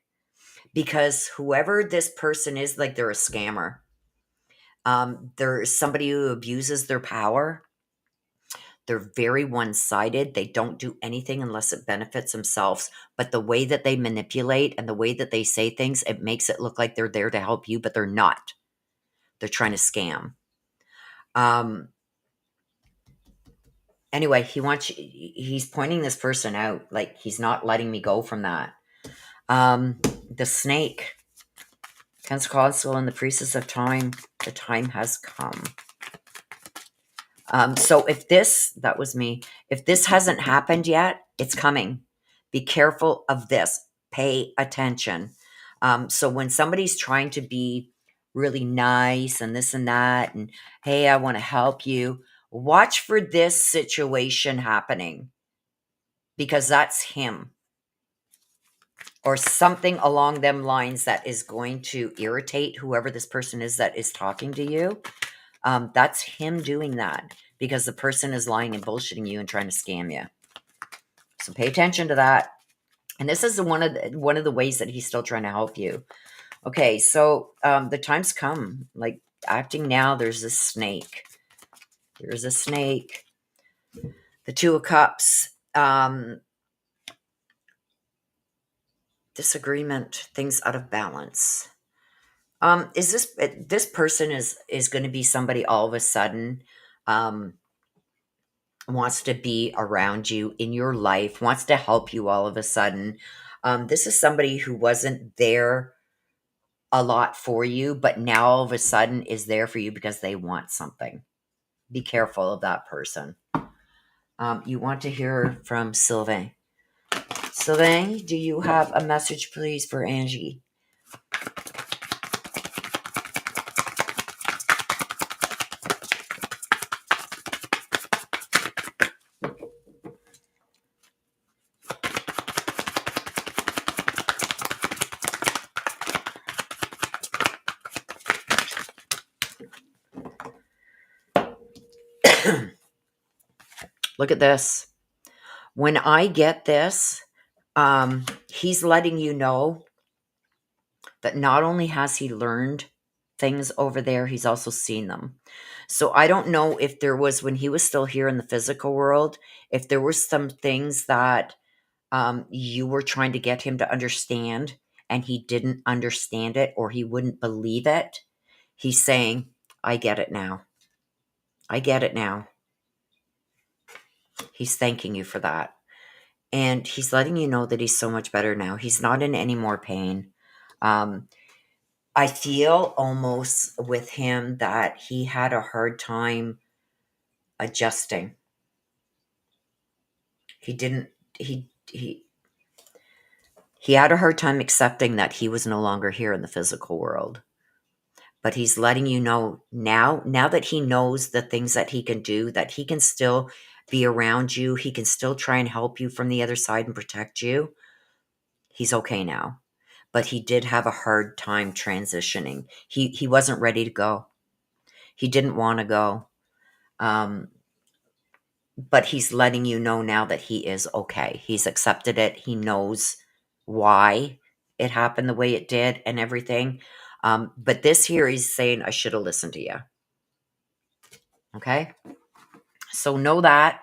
Because whoever this person is, like they're a scammer. They're somebody who abuses their power. They're very one sided. They don't do anything unless it benefits themselves. But the way that they manipulate and the way that they say things, it makes it look like they're there to help you, but they're not. They're trying to scam. Um, anyway, he's pointing this person out. Like he's not letting me go from that. The snake. Console and the priestess of time. The time has come. So if that was me, if this hasn't happened yet, it's coming. Be careful of this. Pay attention. So when somebody's trying to be really nice and this and that, and hey, I want to help you, watch for this situation happening because that's him or something along them lines that is going to irritate whoever this person is that is talking to you. That's him doing that because the person is lying and bullshitting you and trying to scam you. So pay attention to that. And this is one of the ways that he's still trying to help you. Okay, so the time's come. Like acting now, there's a snake. There's a snake. The Two of Cups. Disagreement. Things out of balance. Is this person is going to be somebody all of a sudden wants to be around you in your life, wants to help you all of a sudden. This is somebody who wasn't there a lot for you, but now all of a sudden is there for you because they want something. Be careful of that person. You want to hear from Sylvain. Sylvain, do you have a message, please, for Angie? Look at this. When I get this, he's letting you know that not only has he learned things over there, he's also seen them. So I don't know if there was, when he was still here in the physical world, if there were some things that you were trying to get him to understand and he didn't understand it or he wouldn't believe it. He's saying, I get it now. I get it now. He's thanking you for that. And he's letting you know that he's so much better now. He's not in any more pain. I feel almost with him that he had a hard time adjusting. He didn't, he had a hard time accepting that he was no longer here in the physical world. But he's letting you know now that he knows the things that he can do, that he can still be around you. He can still try and help you from the other side and protect you. He's okay now. But he did have a hard time transitioning. He wasn't ready to go. He didn't want to go. But he's letting you know now that he is okay. He's accepted it. He knows why it happened the way it did and everything. But this here, he's saying, I should have listened to you. Okay? So know that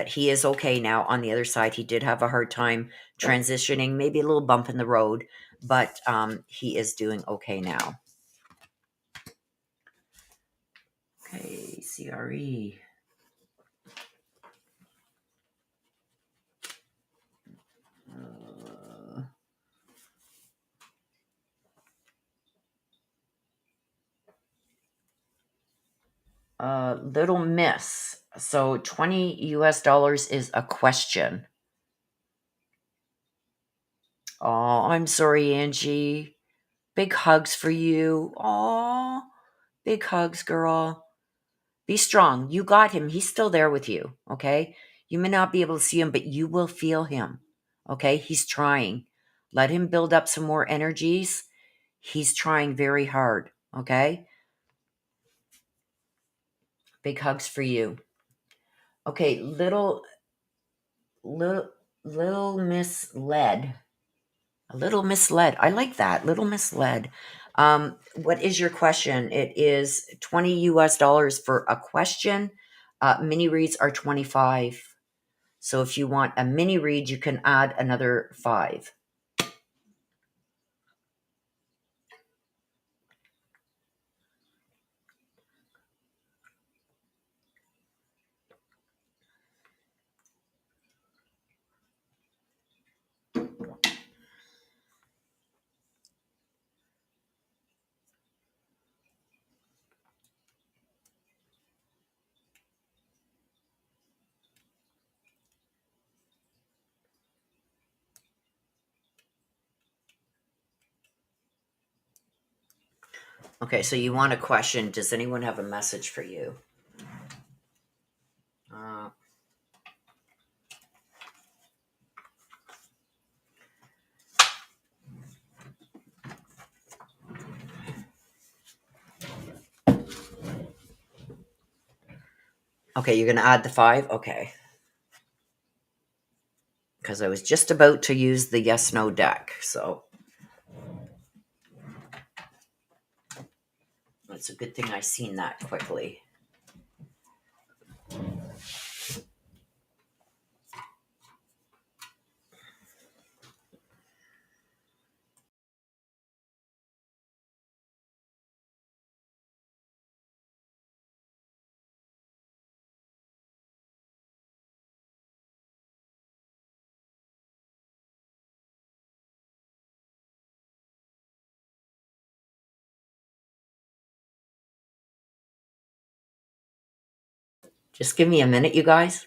he is okay now on the other side. He did have a hard time transitioning, maybe a little bump in the road, but he is doing okay now. Okay, CRE. Little Miss. So $20 US is a question. Oh, I'm sorry, Angie. Big hugs for you. Oh, big hugs, girl. Be strong. You got him. He's still there with you. Okay. You may not be able to see him, but you will feel him. Okay. He's trying. Let him build up some more energies. He's trying very hard. Okay. Big hugs for you. Okay. Little Little misled. A little misled. I like that. Little misled. What is your question? It is 20 US dollars for a question. Mini reads are 25. So if you want a mini read, you can add another 5. Okay, so you want a question. Does anyone have a message for you? Uh, okay, you're going to add the 5? Okay. Because I was just about to use the yes no deck. So it's a good thing I seen that quickly. Just give me a minute, you guys.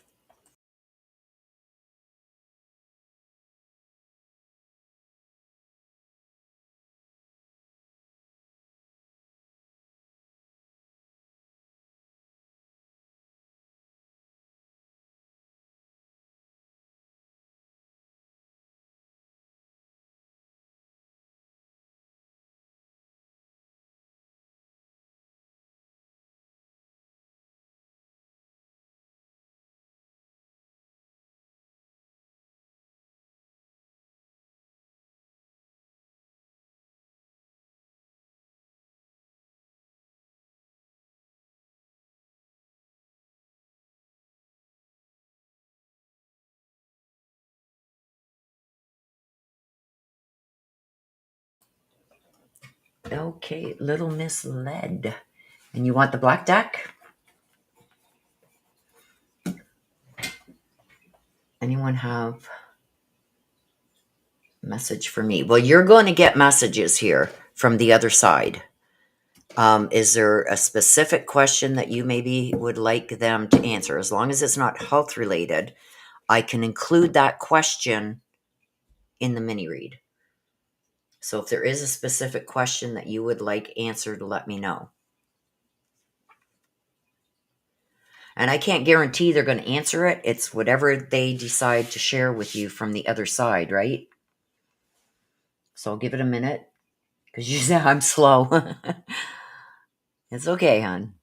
Okay, Little Misled. And you want the black deck? Anyone have a message for me? Well, you're going to get messages here from the other side. Is there a specific question that you maybe would like them to answer? As long as it's not health related, I can include that question in the mini read. So if there is a specific question that you would like answered, let me know. And I can't guarantee they're going to answer it. It's whatever they decide to share with you from the other side, right? So I'll give it a minute because you say I'm slow. It's okay, hon.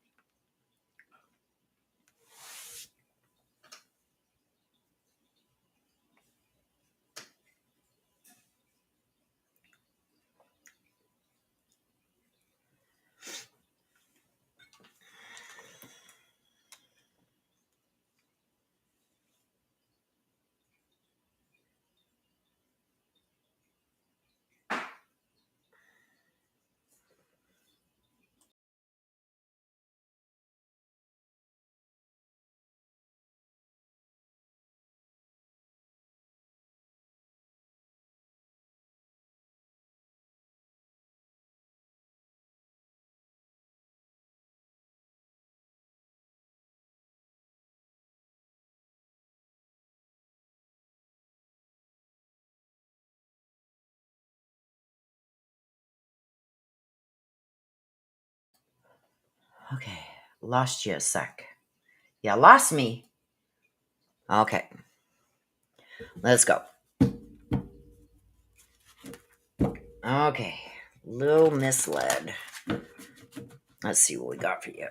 Okay, lost you a sec. Yeah, lost me. Okay, let's go. Okay, little misled. Let's see what we got for you.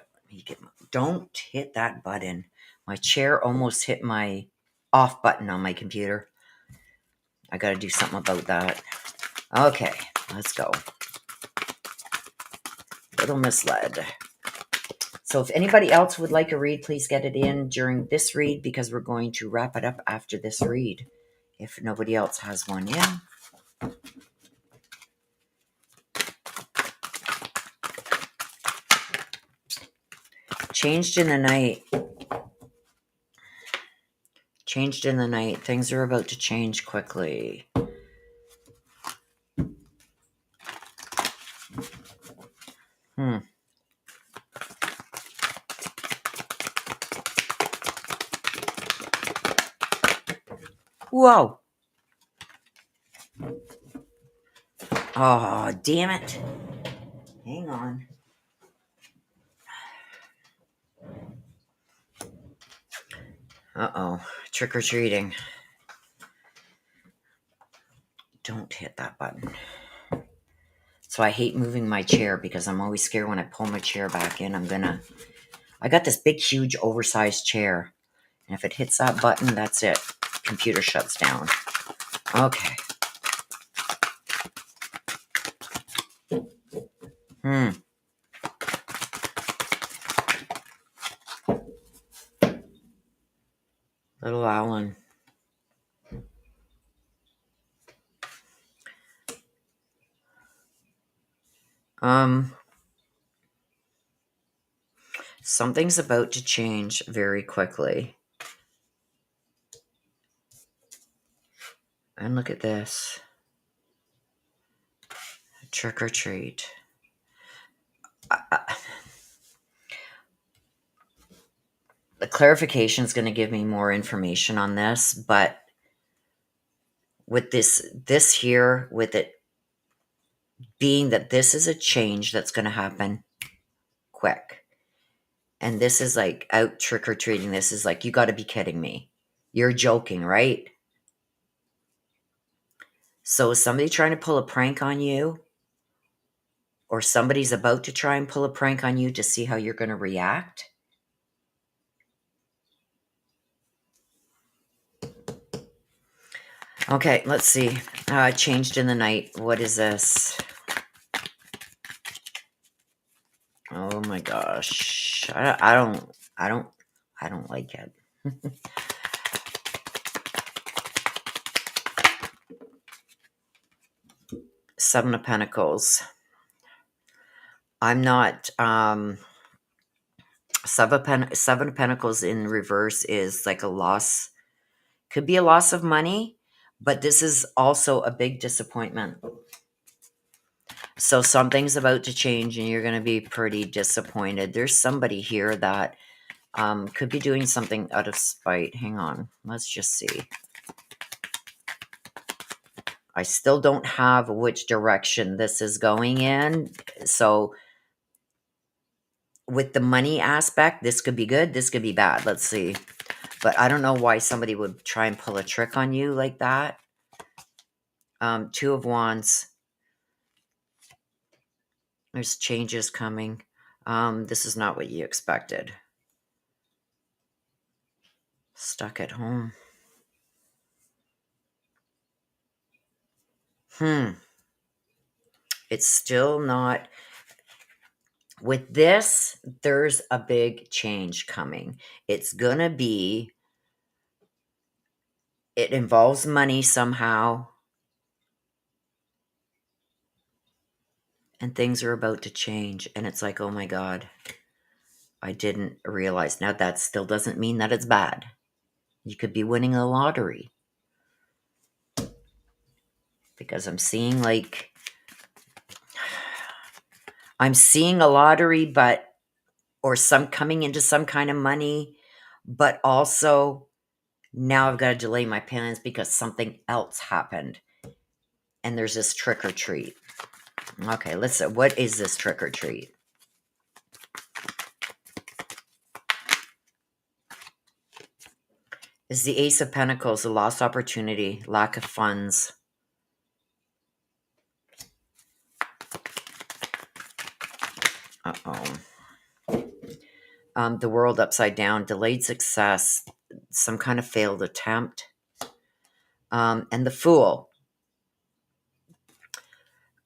Don't hit that button. My chair almost hit my off button on my computer. I got to do something about that. Okay, let's go. Little misled. So if anybody else would like a read, please get it in during this read because we're going to wrap it up after this read. If nobody else has one in. Changed in the night. Changed in the night. Things are about to change quickly. Whoa. Oh, damn it. Hang on. Uh-oh. Trick-or-treating. Don't hit that button. So I hate moving my chair because I'm always scared when I pull my chair back in. I got this big, huge, oversized chair. And if it hits that button, that's it. Computer shuts down. Okay. Little Alan. Something's about to change very quickly. And look at this. Trick or treat. The clarification is going to give me more information on this, but with this here, with it being that this is a change that's going to happen quick. And this is like out trick-or-treating. This is like, you got to be kidding me. You're joking, right? So is somebody trying to pull a prank on you? Or somebody's about to try and pull a prank on you to see how you're going to react? Okay, let's see. Changed in the night. What is this? Oh my gosh. I don't like it. Seven of Pentacles. I'm not Seven of Pentacles in reverse is like a loss. Could be a loss of money, but this is also a big disappointment. So something's about to change and you're going to be pretty disappointed. There's somebody here that could be doing something out of spite. Hang on. Let's just see. I still don't have which direction this is going in. So with the money aspect, this could be good. This could be bad. Let's see. But I don't know why somebody would try and pull a trick on you like that. Two of Wands. There's changes coming. This is not what you expected. Stuck at home. It's still not. With this, there's a big change coming. It's going to be, it involves money somehow. And things are about to change. And it's like, oh my God, I didn't realize. Now, that still doesn't mean that it's bad. You could be winning the lottery. Because I'm seeing like, I'm seeing a lottery, but, or some coming into some kind of money, but also now I've got to delay my plans because something else happened. And there's this trick or treat. Okay, listen, what is this trick or treat? Is the Ace of Pentacles, a lost opportunity, lack of funds. The World upside down, delayed success, some kind of failed attempt. And the Fool,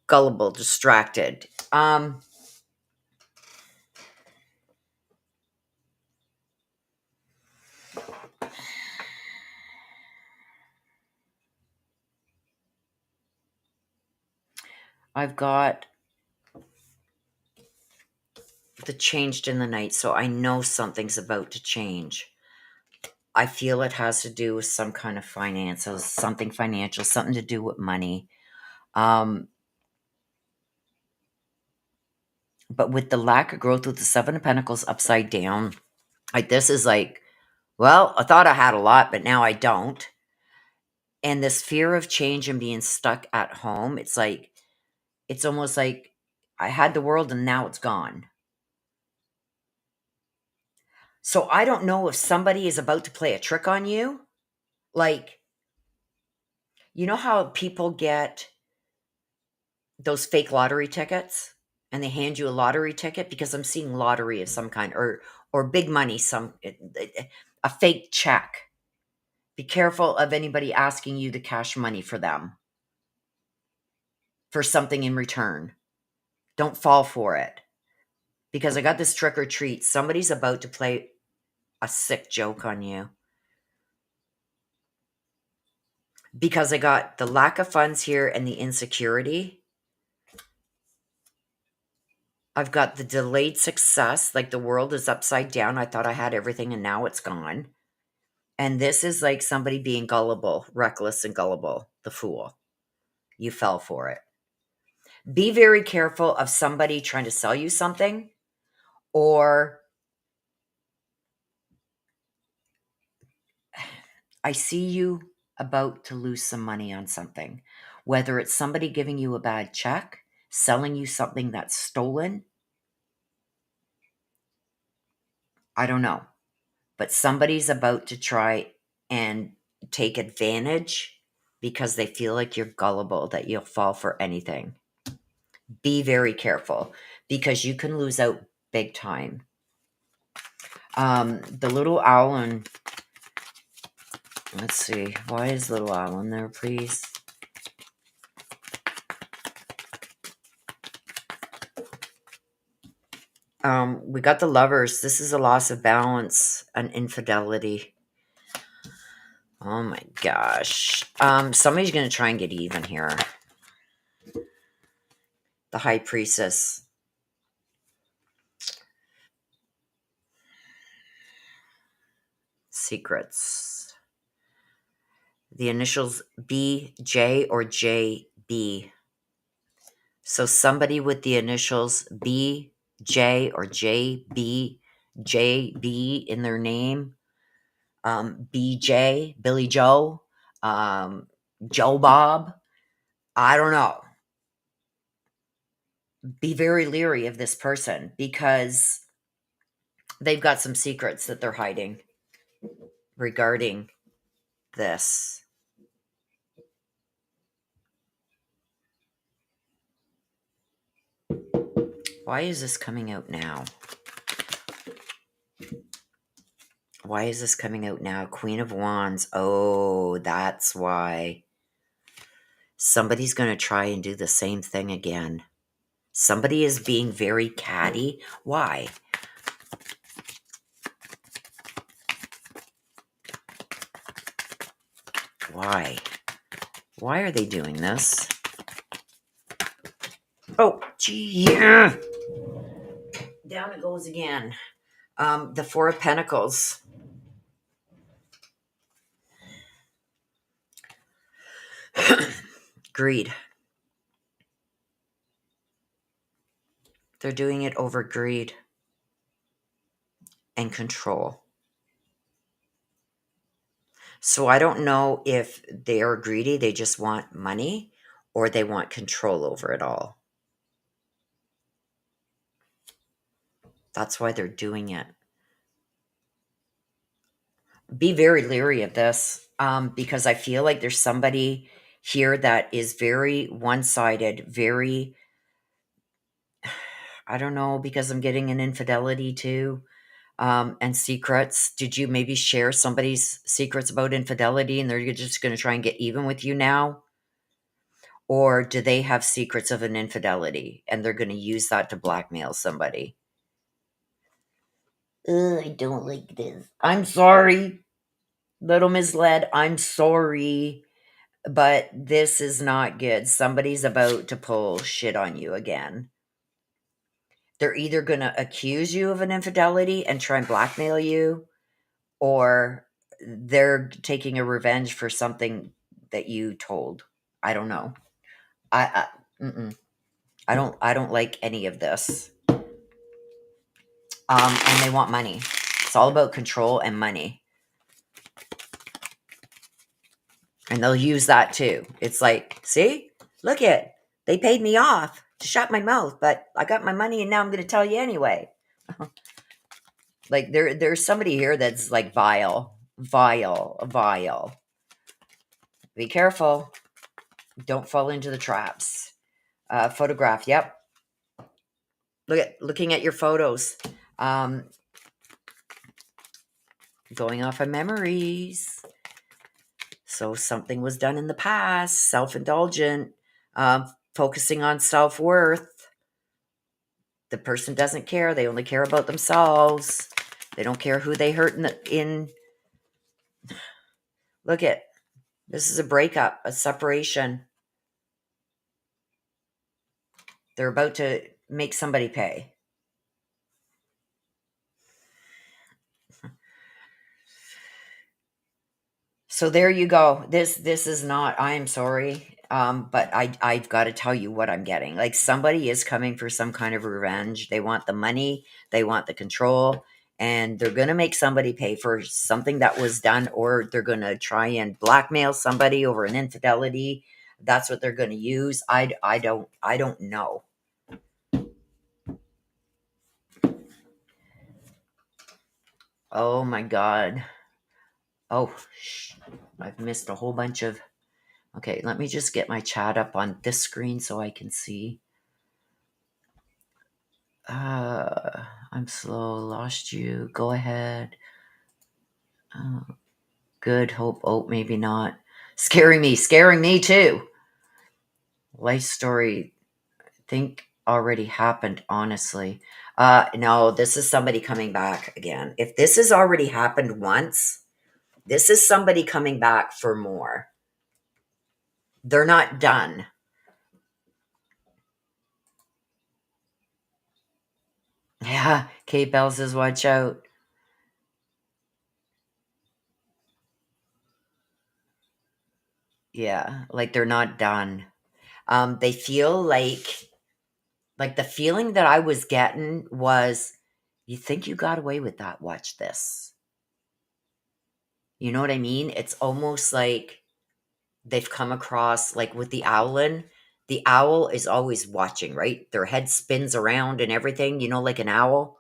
gullible, distracted. I've got the changed in the night, so I know something's about to change. I feel it has to do with some kind of finances, something financial, something to do with money. Um, but with the lack of growth with the Seven of Pentacles upside down, like this is like, well, I thought I had a lot, but now I don't. And this fear of change and being stuck at home, it's like, it's almost like I had the world and now it's gone. So I don't know if somebody is about to play a trick on you. Like, you know how people get those fake lottery tickets and they hand you a lottery ticket, because I'm seeing lottery of some kind, or big money, a fake check. Be careful of anybody asking you to cash money for them for something in return. Don't fall for it, because I got this trick or treat. Somebody's about to play a sick joke on you, because I got the lack of funds here and the insecurity. I've got the delayed success, like the world is upside down. I thought I had everything and now it's gone. And this is like somebody being gullible, reckless and gullible, the Fool. You fell for it. Be very careful of somebody trying to sell you something, or I see you about to lose some money on something, whether it's somebody giving you a bad check, selling you something that's stolen. I don't know, but somebody's about to try and take advantage because they feel like you're gullible, that you'll fall for anything. Be very careful, because you can lose out big time. The little owl, and let's see, why is little owl in there, please? We got the Lovers. This is a loss of balance, an infidelity. Oh my gosh. Somebody's going to try and get even here. The High Priestess. Secrets. The initials BJ or JB. So somebody with the initials BJ or JB, JB in their name. BJ, Billy Joe, Joe Bob. I don't know. Be very leery of this person, because they've got some secrets that they're hiding regarding this. Why is this coming out now? Why is this coming out now? Queen of Wands. Oh, that's why. Somebody's going to try and do the same thing again. Somebody is being very catty. Why? Why? Why are they doing this? Oh, gee. Yeah. Down it goes again. The Four of Pentacles. Greed. They're doing it over greed and control. So I don't know if they are greedy, they just want money, or they want control over it all. That's why they're doing it. Be very leery of this, because I feel like there's somebody here that is very one-sided, very, I don't know, because I'm getting an infidelity too. And secrets. Did you maybe share somebody's secrets about infidelity and they're just going to try and get even with you now? Or do they have secrets of an infidelity and they're going to use that to blackmail somebody? Ugh, I don't like this. I'm sorry, little misled. I'm sorry, but this is not good. Somebody's about to pull shit on you again. They're either going to accuse you of an infidelity and try and blackmail you, or they're taking a revenge for something that you told. I don't know. I I don't like any of this. And they want money. It's all about control and money. And they'll use that too. It's like, see, look it. They paid me off to shut my mouth, but I got my money and now I'm going to tell you anyway. Like there's somebody here that's like vile, vile, vile. Be careful. Don't fall into the traps. Photograph. Yep. Looking at your photos. Um, going off of memories. So something was done in the past, self-indulgent, focusing on self-worth. The person doesn't care. They only care about themselves. They don't care who they hurt in. Look at, this is a breakup, a separation. They're about to make somebody pay. So there you go. This is not, I am sorry. But I've got to tell you what I'm getting. Like somebody is coming for some kind of revenge. They want the money, they want the control, and they're going to make somebody pay for something that was done, or they're going to try and blackmail somebody over an infidelity. That's what they're going to use. I don't know. Oh my God. Oh, I've missed a whole bunch of. Okay, let me just get my chat up on this screen so I can see. I'm slow. Lost you. Go ahead. Good. Hope. Oh, maybe not. Scaring me too. Life story. Think already happened, honestly. No, this is somebody coming back again. If this has already happened once, this is somebody coming back for more. They're not done. Yeah, Kate Bell says, watch out. Yeah, like they're not done. They feel like the feeling that I was getting was, you think you got away with that? Watch this. You know what I mean? It's almost like they've come across, like with the owlin. The owl is always watching, right? Their head spins around and everything, like an owl.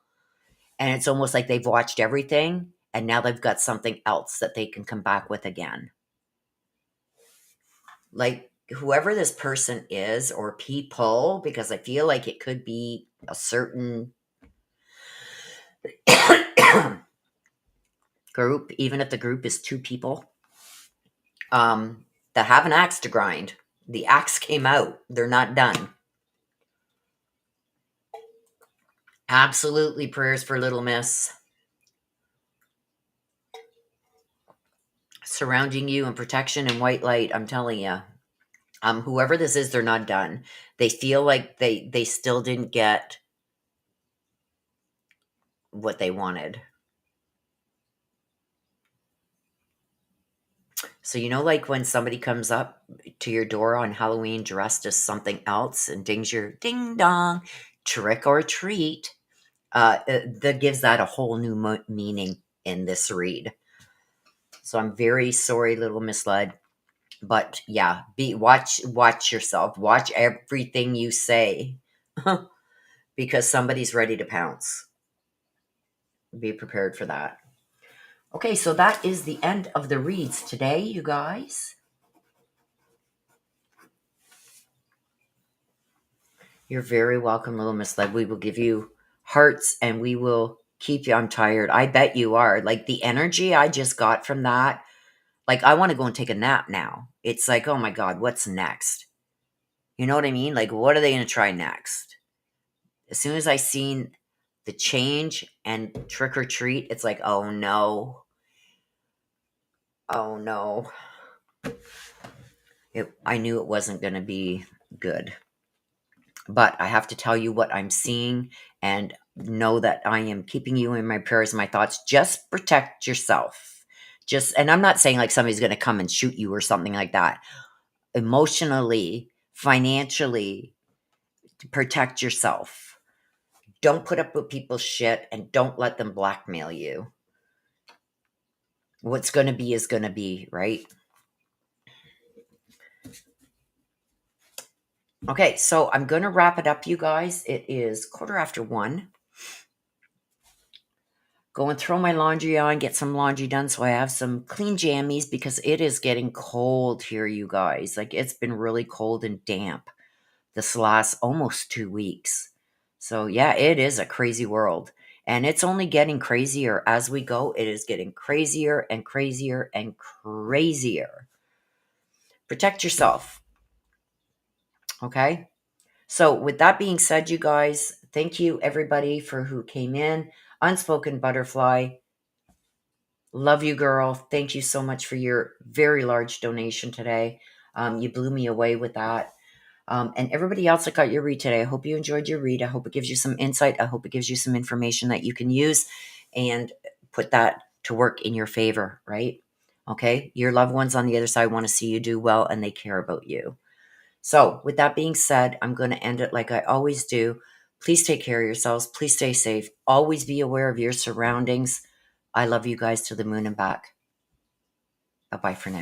And it's almost like they've watched everything and now they've got something else that they can come back with again. Like whoever this person is or people, because I feel like it could be a certain group, even if the group is two people, that have an axe to grind. The axe came out. They're not done. Absolutely prayers for little miss. Surrounding you and protection and white light, I'm telling you. Whoever this is, they're not done. They feel like they still didn't get what they wanted. So, like when somebody comes up to your door on Halloween dressed as something else and dings your ding dong, trick or treat, that gives that a whole new meaning in this read. So I'm very sorry, little misled. But yeah, watch yourself. Watch everything you say because somebody's ready to pounce. Be prepared for that. Okay, so that is the end of the reads today, you guys. You're very welcome, little misled. We will give you hearts and we will keep you. I'm tired. I bet you are. Like the energy I just got from that, like I want to go and take a nap now. It's like, oh my God, what's next? You know what I mean? Like, what are they going to try next? As soon as I seen the change and trick or treat, it's like, oh no. Oh no. I knew it wasn't going to be good. But I have to tell you what I'm seeing and know that I am keeping you in my prayers and my thoughts. Just protect yourself. And I'm not saying like somebody's going to come and shoot you or something like that. Emotionally, financially, protect yourself. Don't put up with people's shit and don't let them blackmail you. What's going to be is going to be, right? Okay, so I'm going to wrap it up, you guys. It is 1:15. Go and throw my laundry on, get some laundry done so I have some clean jammies because it is getting cold here, you guys. Like it's been really cold and damp this last almost 2 weeks. So yeah, it is a crazy world. And it's only getting crazier as we go. It is getting crazier and crazier and crazier. Protect yourself. Okay? So with that being said, you guys, thank you everybody for who came in. Unspoken Butterfly. Love you, girl. Thank you so much for your very large donation today. You blew me away with that. And everybody else that got your read today, I hope you enjoyed your read. I hope it gives you some insight. I hope it gives you some information that you can use and put that to work in your favor, right? Okay. Your loved ones on the other side want to see you do well and they care about you. So, with that being said, I'm going to end it like I always do. Please take care of yourselves. Please stay safe. Always be aware of your surroundings. I love you guys to the moon and back. Bye bye for now.